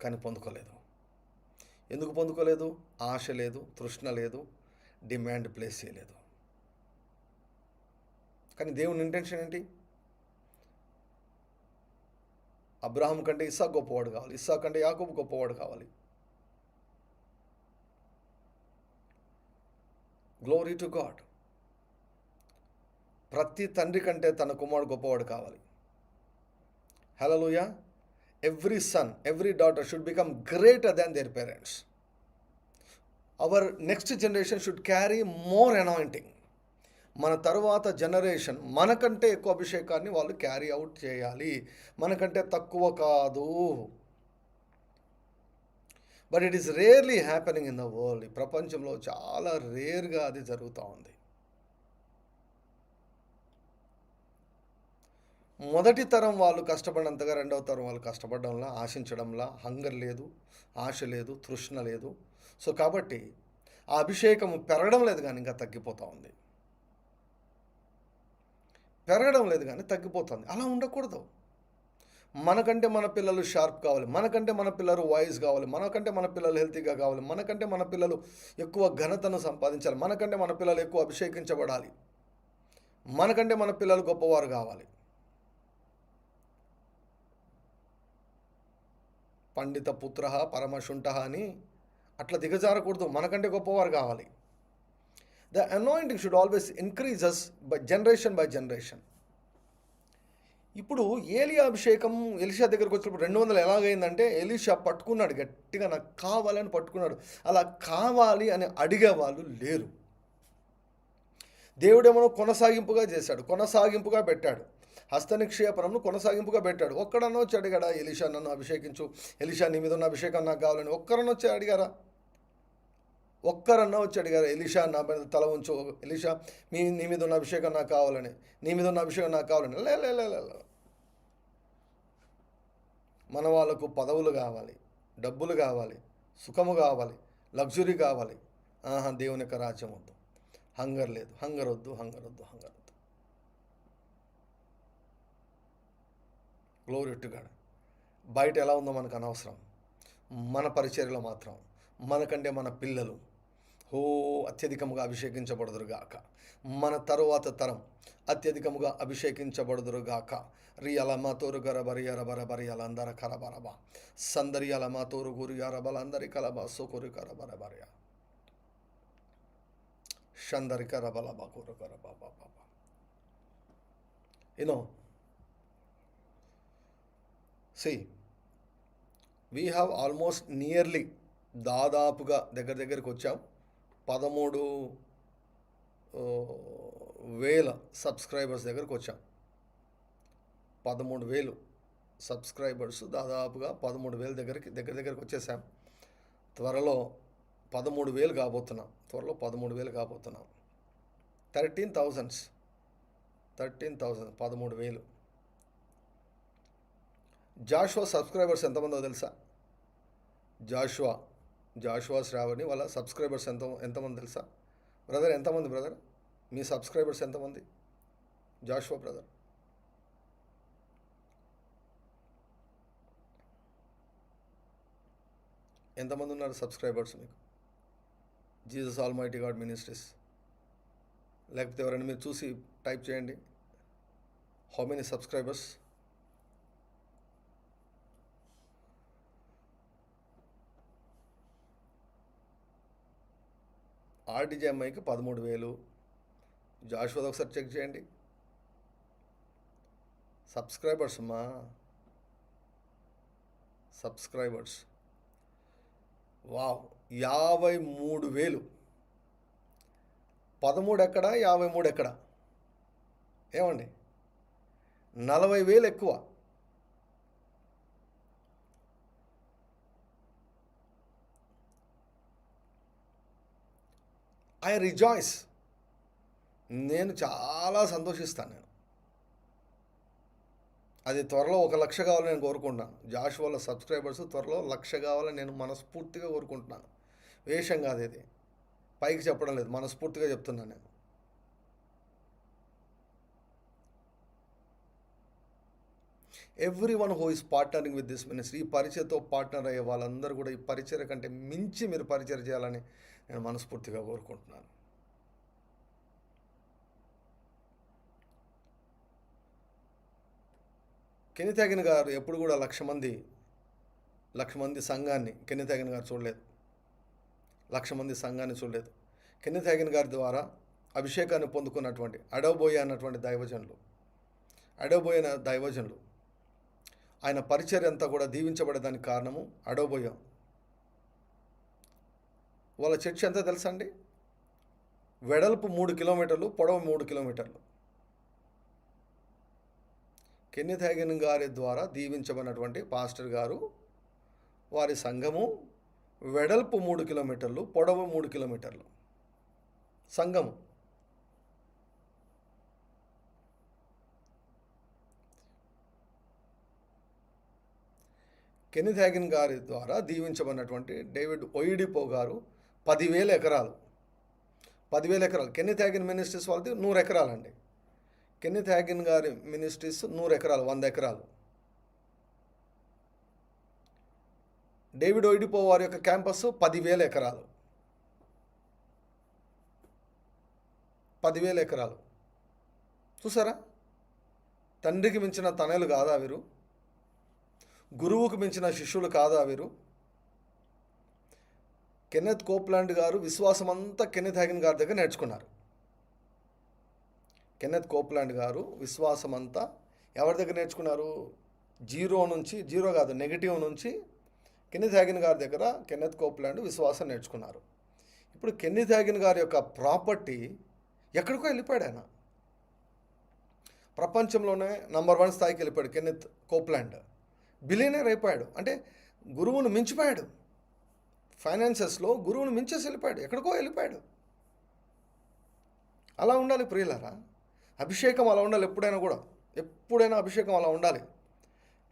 S1: కానీ పొందుకోలేదు. ఎందుకు పొందుకోలేదు? ఆశ లేదు, తృష్ణ లేదు, డిమాండ్ ప్లేస్ చేయలేదు. కానీ దేవుని ఇంటెన్షన్ ఏంటి? అబ్రహాం కంటే ఇస్సాకు గొప్పవాడు కావాలి, ఇస్సాకు కంటే యాకోబు గొప్పవాడు కావాలి. Glory to God. ప్రతి తండ్రి కంటే తన కుమారుడు గొప్పవాడు కావాలి. Hallelujah. Every son, every daughter should become greater than their parents. Our next generation should carry more anointing. మన తరువాత జనరేషన్ మనకంటే ఎక్కువ అభిషేకాన్ని వాళ్ళు క్యారీ అవుట్ చేయాలి, మనకంటే తక్కువ కాదు. But it is rarely happening in the world. ఈ ప్రపంచంలో చాలా రేర్గా అది జరుగుతూ ఉంది. మొదటి తరం వాళ్ళు కష్టపడినంతగా రెండవ తరం వాళ్ళు కష్టపడడంలా, ఆశించడంలా, హంగర్ లేదు, ఆశ లేదు, తృష్ణ లేదు. సో కాబట్టి ఆ అభిషేకం పెరగడం లేదు కానీ ఇంకా తగ్గిపోతూ ఉంది. పెరగడం లేదు కానీ తగ్గిపోతుంది. అలా ఉండకూడదు. మనకంటే మన పిల్లలు షార్ప్ కావాలి, మనకంటే మన పిల్లలు వాయిస్ కావాలి, మనకంటే మన పిల్లలు హెల్తీగా కావాలి, మనకంటే మన పిల్లలు ఎక్కువ ఘనతను సంపాదించాలి, మనకంటే మన పిల్లలు ఎక్కువ అభిషేకించబడాలి, మనకంటే మన పిల్లలు గొప్పవారు కావాలి. పండిత పుత్ర పరమశుంఠ అని అట్లా దిగజారకూడదు. మనకంటే గొప్పవారు కావాలి. The anointing should always increases by generation. ఇప్పుడు ఏలియా అభిషేకం ఎలీషా దగ్గరకు వచ్చినప్పుడు 200 ఎలాగైందంటే, ఎలీషా పట్టుకున్నాడు గట్టిగా, నాకు కావాలని పట్టుకున్నాడు. అలా కావాలి అని అడిగే వాళ్ళు లేరు. దేవుడేమో కొనసాగింపుగా చేశాడు, కొనసాగింపుగా పెట్టాడు, హస్తనిక్షేపణను కొనసాగింపుగా పెట్టాడు. ఒక్కడన్నా వచ్చి అడిగాడా, ఎలీషా నన్ను అభిషేకించు, ఎలీషా నీ మీద ఉన్న అభిషేకం నాకు కావాలని? ఒక్కరన్నా వచ్చి అడిగారా? ఒక్కరన్నా వచ్చి అడిగారు, ఎలీషా నా మీద తల ఉంచు, ఎలీషా నీ మీద ఉన్న అభిషేకం నాకు కావాలని, నీ మీద ఉన్న అభిషేకం నాకు కావాలని? లే. మన వాళ్ళకు పదవులు కావాలి, డబ్బులు కావాలి, సుఖము కావాలి, లగ్జరీ కావాలి. దేవుని యొక్క రాజ్యం వద్దు, హంగర్ లేదు, హంగర్ వద్దు. Glory to God. బయట ఎలా ఉందో మనకు అనవసరం. మన పరిచర్యలో మాత్రం మనకంటే మన పిల్లలు అత్యధికముగా అభిషేకించబడుదురుగాక, మన తరువాత తరం అత్యధికముగా అభిషేకించబడుదురుగాక. రియలమా తోరు గరబరియరబరబరియల అందర కరబరబ సందరియలమా తోరు గురియారబల అందరి కలబ సోకురి కరబరబర్య షందరి కరబలబ కురు కరబ. See, we have almost nearly దాదాపుగా దగ్గరికి వచ్చాం. 13,000 సబ్స్క్రైబర్స్ దగ్గరకు వచ్చాం. 13,000 సబ్స్క్రైబర్స్, దాదాపుగా 13,000 దగ్గరికి వచ్చేసాం. త్వరలో 13,000 కాబోతున్నాం. 13,000 13,000 జాషువా సబ్స్క్రైబర్స్ ఎంతమందో తెలుసా? జాషువా శ్రావణి వాళ్ళ సబ్స్క్రైబర్స్ ఎంతమంది తెలుసా? బ్రదర్ ఎంతమంది? బ్రదర్ మీ సబ్స్క్రైబర్స్ ఎంతమంది? జాషువా బ్రదర్ ఎంతమంది ఉన్నారు సబ్స్క్రైబర్స్ మీకు? జీసస్ ఆల్మైటీ గాడ్ మినిస్ట్రీస్, లేకపోతే ఎవరైనా మీరు చూసి టైప్ చేయండి, హౌ మెనీ సబ్స్క్రైబర్స్? ఆర్డీజేఎంఐకి 13,000. జాషువా ఒకసారి చెక్ చేయండి. సబ్స్క్రైబర్స్ అమ్మా, సబ్స్క్రైబర్స్. వావ్! 53,000. 13 ఎక్కడ, 53 ఎక్కడ? ఏమండి? 40,000 ఎక్కువ. I rejoice. నేను చాలా సంతోషిస్తాను. అది త్వరలో 1,00,000 కావాలని నేను కోరుకుంటున్నాను. జాషువాల సబ్స్క్రైబర్స్ త్వరలో 1,00,000 కావాలని నేను మనస్ఫూర్తిగా కోరుకుంటున్నాను. వేషం కాదు ఇది, పైకి చెప్పడం లేదు, మనస్ఫూర్తిగా చెప్తున్నాను నేను. Every one who is partnering with this ministry, ఈ పరిచయతో పార్ట్నర్ అయ్యే వాళ్ళందరూ కూడా ఈ పరిచయ కంటే మించి మీరు పరిచయం చేయాలని నేను మనస్ఫూర్తిగా కోరుకుంటున్నాను. కెన్నెత్ హ్యాగిన్ గారు ఎప్పుడు కూడా 1,00,000 మంది సంఘాన్ని కెన్నెత్ హ్యాగిన్ గారు చూడలేదు. 1,00,000 మంది సంఘాన్ని చూడలేదు. కెన్నెత్ హ్యాగిన్ గారి ద్వారా అభిషేకాన్ని పొందుకున్నటువంటి అడోబోయే అన్నటువంటి దైవజనులు ఆయన పరిచర్య అంతా కూడా దీవించబడేదానికి కారణము అడోబోయే. వాళ్ళ చర్చ్ ఎంత తెలుసా అండి? వెడల్పు 3 కిలోమీటర్లు, పొడవు 3 కిలోమీటర్లు. కెన్నెత్ హ్యాగిన్ గారి ద్వారా దీవించబడినటువంటి పాస్టర్ గారు, వారి సంఘము వెడల్పు 3 కిలోమీటర్లు, పొడవు 3 కిలోమీటర్లు సంఘము. కెన్నెత్ హ్యాగిన్ గారి ద్వారా దీవించబడినటువంటి డేవిడ్ ఒయిడిపో గారు 10,000 ఎకరాలు. 10,000 ఎకరాలు. కెన్నెత్ హ్యాగిన్ మినిస్ట్రీస్ వాళ్ళది 100 ఎకరాలండి. కెన్నెత్ హ్యాగిన్ గారి మినిస్ట్రీస్ 100 ఎకరాలు, 100 ఎకరాలు. డేవిడ్ ఒయిడిపో వారి యొక్క క్యాంపస్ 10,000 ఎకరాలు. 10,000 ఎకరాలు. చూసారా? తండ్రికి మించిన తనయులు కాదా వీరు? గురువుకు మించిన శిష్యులు కాదా వీరు? కెన్నెత్ కోప్లాండ్ గారు విశ్వాసం అంతా కెన్నెత్ హ్యాగిన్ గారి దగ్గర నేర్చుకున్నారు. కెన్నెత్ కోప్లాండ్ గారు విశ్వాసం అంతా ఎవరి దగ్గర నేర్చుకున్నారు? నెగటివ్ నుంచి కెన్నెత్ హ్యాగిన్ గారి దగ్గర కెన్నెత్ కోప్లాండ్ విశ్వాసం నేర్చుకున్నారు. ఇప్పుడు కెన్నెత్ హ్యాగిన్ గారి యొక్క ప్రాపర్టీ ఎక్కడికో వెళ్ళిపోయాడు. ఆయన ప్రపంచంలోనే నంబర్ 1 స్థాయికి వెళ్ళిపోయాడు. కెన్నెత్ కోప్లాండ్ బిలియనర్ అయిపోయాడు. అంటే గురువును మించిపోయాడు. ఫైనాన్సెస్లో గురువును మించేసి వెళ్ళిపోయాడు, ఎక్కడికో వెళ్ళిపోయాడు. అలా ఉండాలి ప్రియులారా. అభిషేకం అలా ఉండాలి. ఎప్పుడైనా అభిషేకం అలా ఉండాలి.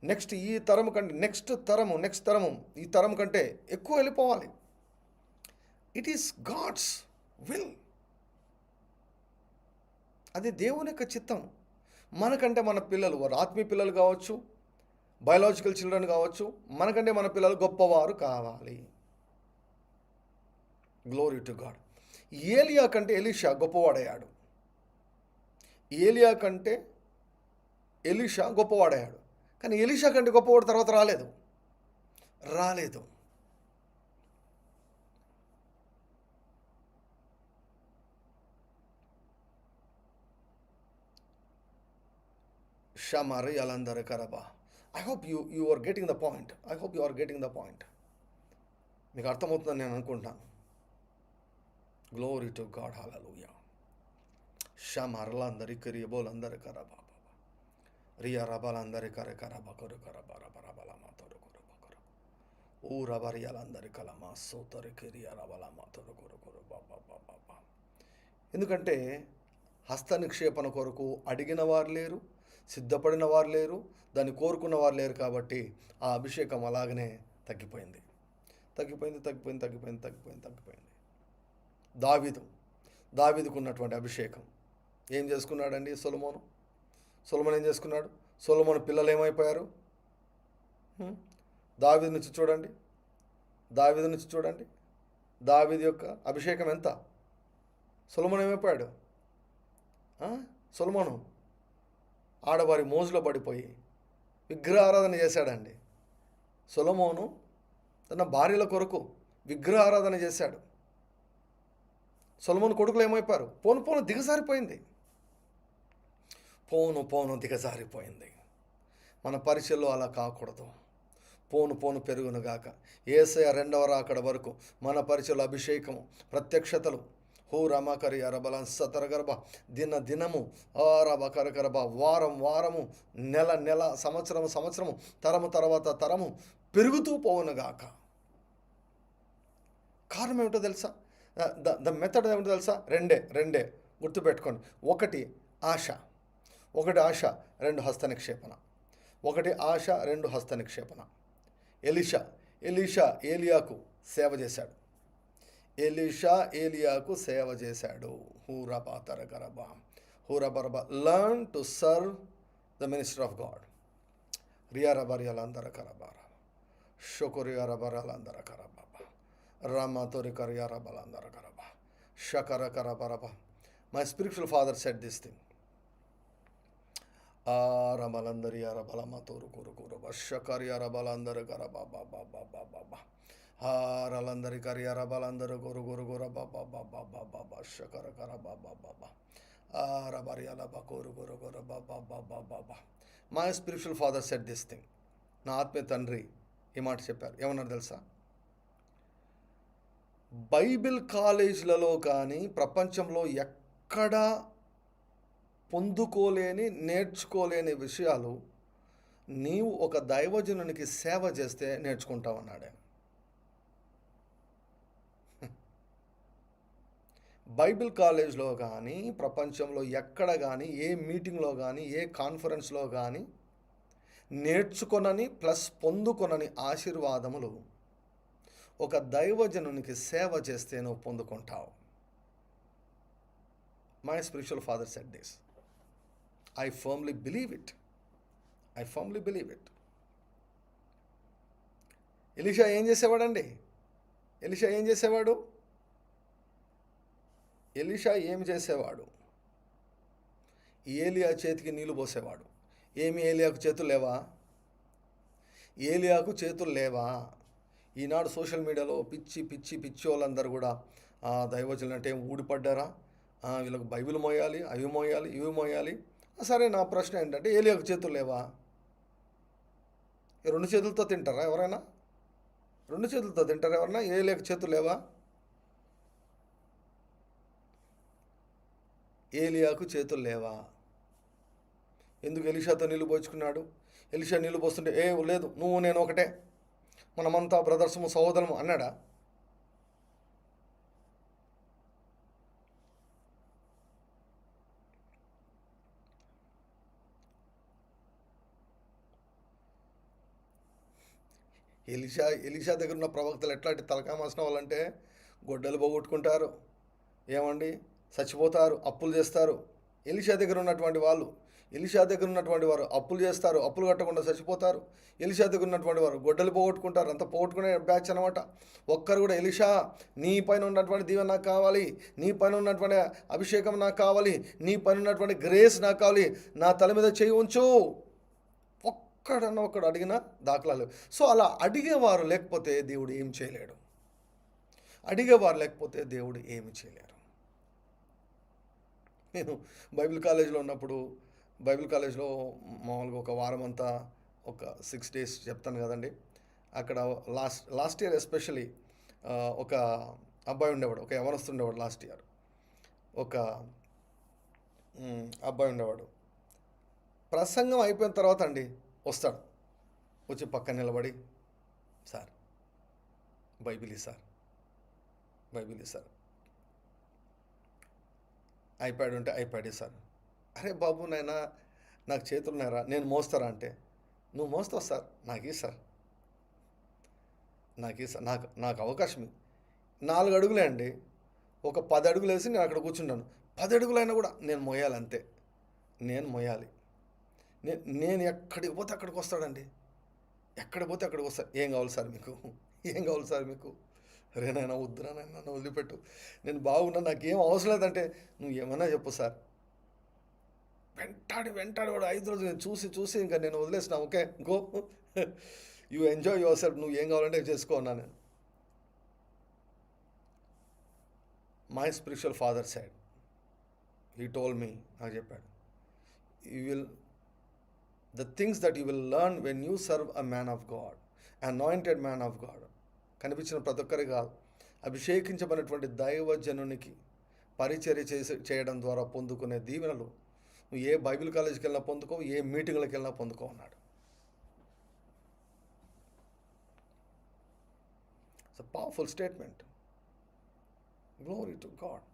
S1: నెక్స్ట్ ఈ తరం కంటే నెక్స్ట్ తరము ఈ తరం కంటే ఎక్కువ వెళ్ళిపోవాలి. It is God's will. అది దేవుని యొక్క చిత్తం. మనకంటే మన పిల్లలు, వారు ఆత్మీయ పిల్లలు కావచ్చు, బయాలజికల్ చిల్డ్రన్ కావచ్చు, మనకంటే మన పిల్లలు గొప్పవారు కావాలి. Glory to God. ఏలియా కంటే ఎలీషా గొప్పవాడయ్యాడు. ఏలియా కంటే ఎలీషా గొప్పవాడయ్యాడు. కానీ ఎలీషా కంటే గొప్పవాడు తర్వాత రాలేదు. షమారి అలందరి కరబా. I hope you are getting the point. మీకు అర్థమవుతుందని నేను అనుకుంటాను. Glory to God. హల్లెలూయా. షమర్లందరి కరియబోలందరి కరబా రియా రబాలందరి కరబా కొరు కరబా రబరబల మాతరు కొరు కొరు ఊ రబరియాలందరి కలమా సోతరి కిరియా రబల మాతరు కొరు కొరు బాబా. ఎందుకంటే హస్త నిక్షేపణ కొరకు అడిగిన వారు లేరు, సిద్ధపడిన వారు లేరు, దాన్ని కోరుకున్న వారు లేరు. కాబట్టి ఆ అభిషేకం అలాగనే తగ్గిపోయింది. దావీదుకు ఉన్నటువంటి అభిషేకం ఏం చేసుకున్నాడండి సొలొమోను ఏం చేసుకున్నాడు? సొలొమోను పిల్లలు ఏమైపోయారు? దావీదు నుంచి చూడండి. దావీదు యొక్క అభిషేకం ఎంత? సొలొమోను ఏమైపోయాడు? సొలొమోను ఆడవారి మోజులో పడిపోయి విగ్రహారాధన చేశాడండి. సొలొమోను తన భార్యల కొరకు విగ్రహారాధన చేశాడు. సొలొమోను కొడుకులు ఏమైపోయారు? పోను దిగజారిపోయింది. మన పరిచయలో అలా కాకూడదు. పోను పోను పెరుగునుగాక. యేసయ్య రెండవ రాకడ వరకు మన పరిచయలు అభిషేకము ప్రత్యక్షతలు హూ రమకరి అరబలం సతరగర్భ దినము రబ కరకరబ వారం వారము నెల నెల సంవత్సరము సంవత్సరము తరము తర్వాత తరము పెరుగుతూ పోవునుగాక. కారణం ఏమిటో తెలుసా? ద మెథడ్ ఏమిటో తెలుసా? రెండే గుర్తుపెట్టుకోండి. ఒకటి ఆశ, రెండు హస్త నిక్షేపణ. ఎలీషా ఏలియాకు సేవ చేశాడు. హూరబరబ learn to serve the minister of God. రియారబర్యాలందర కరబార షొకొరియారబరాలందర కరబాబా రామాతోరి కరియారబలందర కరబా షకర కరబరబ. My spiritual father said this thing. రమలందరి అరబలమతోరు కురుకురబ షకరి అరబలందరు కరబాబాబాబాబాబా హారలందరి కరి అరబలందరు గురుగురుగుర బాబాబాబాబాబా షకర కరబాబాబాబా రబర్యాలబ కురుగురుగుర బాబాబాబాబా. My spiritual father said this thing. నా ఆత్మీయ తండ్రి ఈ మాట చెప్పారు. ఏమన్నారు తెలుసా? బైబిల్ కాలేజీలలో కానీ ప్రపంచంలో ఎక్కడా పొందుకోలేని నేర్చుకోలేని విషయాలు నీవు ఒక దైవజనునికి సేవ చేస్తే నేర్చుకుంటావన్నాడు. బైబిల్ కాలేజ్లో కానీ ప్రపంచంలో ఎక్కడ కానీ ఏ మీటింగ్లో కానీ ఏ కాన్ఫరెన్స్లో కానీ నేర్చుకొనని ప్లస్ పొందుకొనని ఆశీర్వాదములు ఒక దైవజనునికి సేవ చేస్తే నువ్వు పొందుకుంటావు. My spiritual father said this. I firmly believe it. Elisha ఏం చేసేవాడండి? ఎలీషా ఏం చేసేవాడు? ఏలియా చేతికి నీళ్లు పోసేవాడు. ఏమి ఏలియాకు చేతులు లేవా? ఈనాడు సోషల్ మీడియాలో పిచ్చి వాళ్ళందరూ కూడా దైవజనులు అంటే ఊడిపడ్డారా, వీళ్ళకి బైబిల్ మోయాలి, అవి మోయాలి, ఇవి మోయాలి. సరే, నా ప్రశ్న ఏంటంటే ఏలియాకు చేతులు లేవా? రెండు చేతులతో తింటారా ఎవరైనా? ఏలియాకు చేతులు లేవా? ఏలియాకు చేతులు లేవా? ఎందుకు ఎలీషాతో నీళ్ళు పోయించుకున్నాడు? ఎలీషా నీళ్ళు పోస్తుంటే లేదు, నువ్వు నేను ఒకటే, మనమంతా బ్రదర్సము సహోదరము అన్నాడా? ఎలీషా దగ్గర ఉన్న ప్రవక్తలు ఎట్లాంటి తలకామాసిన వాళ్ళంటే గొడ్డలు పోగొట్టుకుంటారు, ఏమండి చచ్చిపోతారు, అప్పులు చేస్తారు. ఎలీషా దగ్గర ఉన్నటువంటి వారు అప్పులు చేస్తారు, అప్పులు కట్టకుండా చచ్చిపోతారు. ఎలీషా దగ్గర ఉన్నటువంటి వారు గొడ్డలు పోగొట్టుకుంటారు. అంత పోగొట్టుకునే బ్యాచ్ అనమాట. ఒక్కరు కూడా ఎలీషా నీ పైన ఉన్నటువంటి దీవెన నాకు కావాలి, నీ పైన ఉన్నటువంటి అభిషేకం నాకు కావాలి, నీ పైన ఉన్నటువంటి గ్రేస్ నాకు కావాలి, నా తల మీద చేయి ఉంచు, ఒక్కడు అడిగినా దాఖలాలు. సో అలా అడిగేవారు లేకపోతే దేవుడు ఏం చేయలేడు. నేను బైబిల్ కాలేజీలో ఉన్నప్పుడు, బైబిల్ కాలేజ్లో మామూలుగా ఒక వారం అంతా ఒక 6 days చెప్తాను కదండి. అక్కడ లాస్ట్ ఇయర్ ఎస్పెషలీ ఒక అబ్బాయి ఉండేవాడు, ఒక యవనస్తు ఉండేవాడు. లాస్ట్ ఇయర్ ఒక అబ్బాయి ఉండేవాడు. ప్రసంగం అయిపోయిన తర్వాత అండి వస్తాడు, వచ్చి పక్కన నిలబడి, సార్ బైబిల్ సార్ ఐప్యాడ్ ఉంటే ఐప్యాడ్ సార్. అరే బాబు నాయనా, నాకు చేతులు ఉన్నాయరా, నేను మోస్తారా అంటే, నువ్వు మోస్తావు సార్, నాకు నాకు అవకాశం 4 అడుగులే అండి. ఒక 10 అడుగులు వేసి నేను అక్కడ కూర్చున్నాను. 10 అడుగులైనా కూడా నేను మోయాలంతే, నేను ఎక్కడికి పోతే అక్కడికి వస్తాడండి. ఏం కావాలి సార్ మీకు? రేనైనా వద్దురా నన్ను వదిలిపెట్టు, నేను బాగున్నా, నాకేం అవసరం లేదంటే నువ్వు ఏమైనా చెప్పు సార్. వెంటాడి వాడు 5 రోజులు చూసి ఇంకా నేను వదిలేసిన. Okay, go, you enjoy your self, నువ్వు ఏం కావాలంటే చేసుకో అన్నా నేను. My spiritual father side, he told me, నాకు చెప్పాడు, the things that you will learn when you serve a man of God anointed man of God, కనిపించిన ప్రతి ఒక్కరికి కాదు, అభిషేకించబడినటువంటి దైవజనునికి పరిచర్య చేయడం ద్వారా పొందుకునే దీవెనలు నువ్వు ఏ బైబిల్ కాలేజీకి వెళ్ళినా పొందుకో, ఏ మీటింగ్లకు వెళ్ళినా పొందుకో అన్నాడు. It's a powerful statement. Glory to God.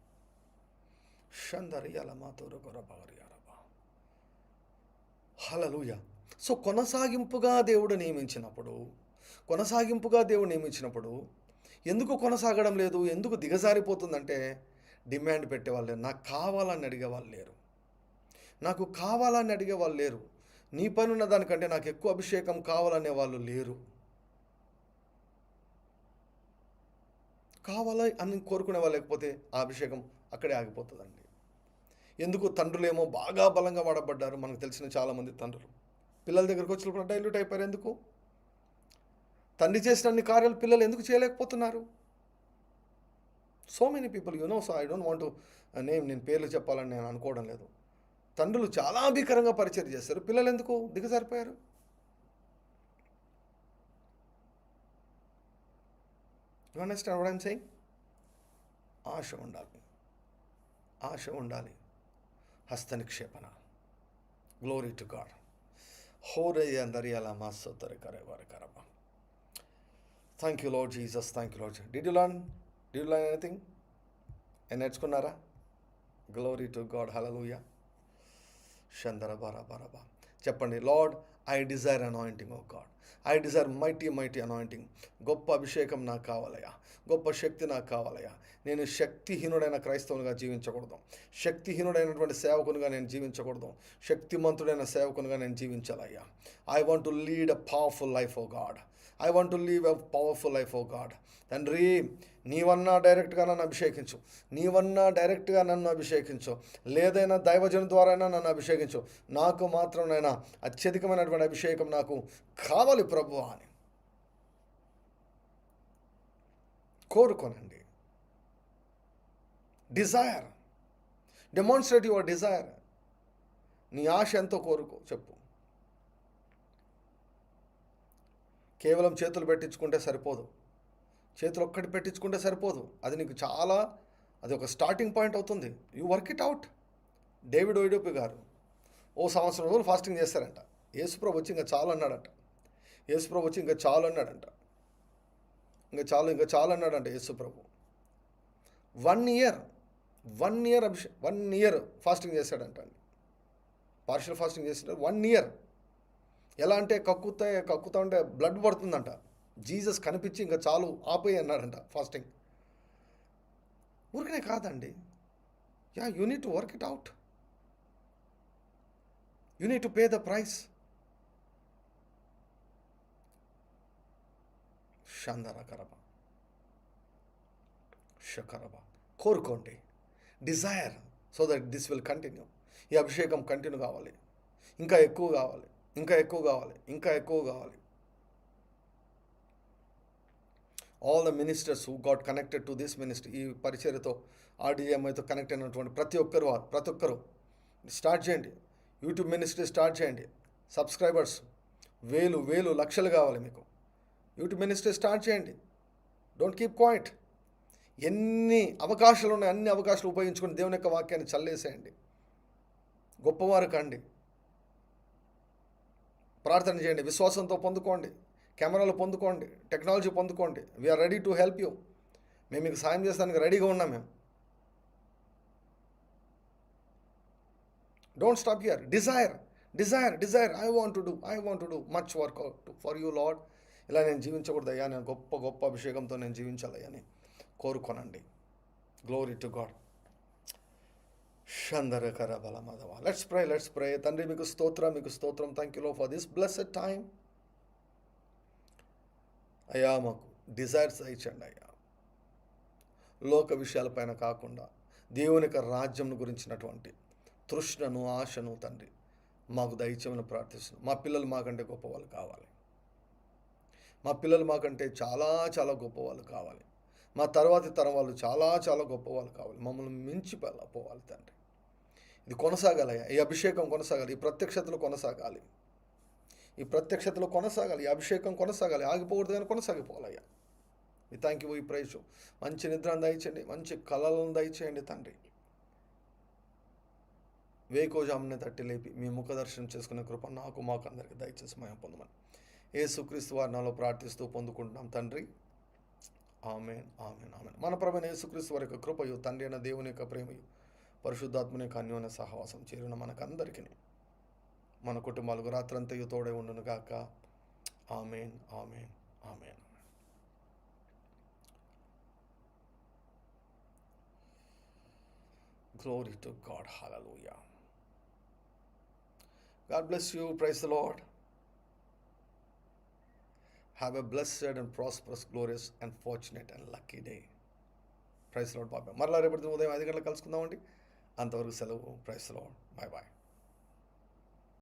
S1: Hallelujah. So కొనసాగింపుగా దేవుడు నియమించినప్పుడు ఎందుకు కొనసాగడం లేదు, ఎందుకు దిగజారిపోతుందంటే డిమాండ్ పెట్టేవాళ్ళు లేరు, నాకు కావాలని అడిగేవాళ్ళు లేరు, నీ పని ఉన్న దానికంటే నాకు ఎక్కువ అభిషేకం కావాలనే వాళ్ళు లేరు. కావాలి అని కోరుకునే వాళ్ళు లేకపోతే ఆ అభిషేకం అక్కడే ఆగిపోతుందండి. ఎందుకు తండ్రులేమో బాగా బలంగా వాడబడ్డారు, మనకు తెలిసిన చాలామంది తండ్రులు పిల్లల దగ్గరకు వచ్చినప్పుడు డైల్యూట్ అయిపోయారు. ఎందుకు? తండ్రి చేసిన అన్ని కార్యాలు పిల్లలు ఎందుకు చేయలేకపోతున్నారు? So many people so I don't want to నేను పేర్లు చెప్పాలని నేను అనుకోవడం లేదు. తండ్రులు చాలా భీకరంగా పరిచయం చేస్తారు, పిల్లలు ఎందుకు దిగజారిపోయారు? You understand what I am saying? ఆశ ఉండాలి. హస్త నిక్షేపణ. Glory to God. హోరయ్య దరియాల మాసోతరి కరేవారి కరమ. Thank you Lord Jesus, thank you Lord. Did you learn anything? నేర్చుకున్నారా? Glory to God. హల్లెలూయా. షందర బర బరబా. చెప్పండి, Lord I desire anointing O God, I desire mighty anointing. గొప్ప అభిషేకం నాకు కావాలయ్యా, గొప్ప శక్తి నాకు కావాలయ్యా. నేను శక్తిహీనుడైన క్రైస్తవునిగా జీవించకూడదు, శక్తిహీనుడైనటువంటి సేవకునిగా నేను జీవించకూడదు, శక్తిమంతుడైన సేవకునిగా నేను జీవించాలయ్యా. I want to lead a powerful life O God, I want to leave a powerful life O God. తండ్రి, నీవన్నా డైరెక్ట్గా నన్ను అభిషేకించు, లేదైనా దైవజను ద్వారా నన్ను అభిషేకించు. నాకు మాత్రం నైనా అత్యధికమైనటువంటి అభిషేకం నాకు కావాలి ప్రభు అని కోరుకోనండి. Desire, demonstrate your desire. నీ ఆశ ఎంతో కోరుకో, చెప్పు. కేవలం చేతులు పెట్టించుకుంటే సరిపోదు, చేతులు ఒక్కటి పెట్టించుకుంటే సరిపోదు. అది నీకు అది ఒక స్టార్టింగ్ పాయింట్ అవుతుంది. You work it out. David ఓయిడోపి గారు 1 సంవత్సరం రోజులు ఫాస్టింగ్ చేస్తారంట. యేసుప్రభు వచ్చి ఇంకా చాలు అన్నాడంట. ఇంకా చాలు అన్నాడంట యేసుప్రభు. 1 ఇయర్ ఫాస్టింగ్ చేశాడంట అండి. పార్షియల్ ఫాస్టింగ్ చేసినారు 1 ఇయర్. ఎలా అంటే కక్కుతా ఉంటే బ్లడ్ పడుతుందంట. జీసస్ కనిపించి ఇంకా చాలు ఆపేయి అన్నాడంట ఫాస్టింగ్. ఊరికనే కాదండి, you need to work it out, you need to pay the price. షకరబ. కోరుకోండి, desire, so that this will continue. ఈ అభిషేకం కంటిన్యూ కావాలి, ఇంకా ఎక్కువ కావాలి. All the ministers who got connected to this ministry, ఈ పరిచర్యతో RDMIతో కనెక్ట్ అయినటువంటి ప్రతి ఒక్కరు స్టార్ట్ చేయండి. యూట్యూబ్ మినిస్ట్రీ స్టార్ట్ చేయండి. సబ్స్క్రైబర్స్ వేలు లక్షలు కావాలి మీకు. యూట్యూబ్ మినిస్ట్రీ స్టార్ట్ చేయండి. Don't keep quiet. ఎన్ని అవకాశాలు ఉన్నాయి అన్ని అవకాశాలు ఉపయోగించుకొని దేవుని యొక్క వాక్యాన్ని చల్లేసేయండి. గొప్పవారు కండి. ప్రార్థన చేయండి, విశ్వాసంతో పొందుకోండి, కెమెరాలు పొందుకోండి, టెక్నాలజీ పొందుకోండి. We're ready to help you. మేము మీకు సాయం చేస్తానికి రెడీగా ఉన్నాం. మేము don't stop here. Desire. I want to do much work for you Lord. ఇలా నేను జీవించకూడదయ్యా, నేను గొప్ప అభిషేకంతో నేను జీవించాలయ్యా అని కోరుకోనండి. Glory to God. షందరకర బల మదవ. Let's pray. తండ్రి, మీకు స్తోత్రం. Thank you Lord for this blessed time. అయ్యా, మాకు డిజైర్స్ ఇచ్చండి అయ్యా. లోక విషయాలపైన కాకుండా దేవుని యొక్క రాజ్యం గురించినటువంటి తృష్ణను, ఆశను తండ్రి మాకు దయచేయమని ప్రార్థిస్తున్నాం. మా పిల్లలు మాకంటే గొప్పవాళ్ళు కావాలి. మా పిల్లలు మాకంటే చాలా చాలా గొప్పవాళ్ళు కావాలి. మా తర్వాతి తరం వాళ్ళు చాలా చాలా గొప్పవాళ్ళు కావాలి. మమ్మల్ని మించి పోవాలి తండ్రి. ఇది కొనసాగాలయ్యా. ఈ అభిషేకం కొనసాగాలి, ఈ ప్రత్యక్షతలు కొనసాగాలి. ఈ ప్రత్యక్షతలో కొనసాగాలి, ఈ అభిషేకం కొనసాగాలి, ఆగిపోకూడదు కానీ కొనసాగిపోవాలయ్యా. ఈ థ్యాంక్ యూ, ఈ ప్రైజ్. మంచి నిద్రను దయచేయండి, మంచి కళలను దయచేయండి తండ్రి. వేకోజామునే తట్టి లేపి మీ ముఖ దర్శనం చేసుకునే కృప నాకు మాకు అందరికీ దయచేసి మయం పొందమని యేసుక్రీస్తు వారి నాలో ప్రార్థిస్తూ పొందుకుంటున్నాం తండ్రి. ఆమేన్, ఆమేన్, ఆమేన్. మన ప్రభువైన యేసుక్రీస్తు వారి యొక్క కృపయు, తండ్రి అయిన దేవుని యొక్క ప్రేమయు, పరిశుద్ధాత్మని యొక్క అన్యోన్య సహవాసం చేరిన మనకందరికీ, మన కుటుంబాలకు రాత్రంతయు తోడే ఉండును గాక. ఆమేన్, ఆమేన్, ఆమేన్. Glory to God. Hallelujah. God bless you. Praise the Lord. Have a blessed and prosperous, glorious and fortunate and lucky day. Praise the Lord. Bye bye. మరలా రేపటి ఉదయం 5 గంటలకు కలుసుకుందామండి. అంతవరకు సెలవు. Praise the Lord. Bye bye.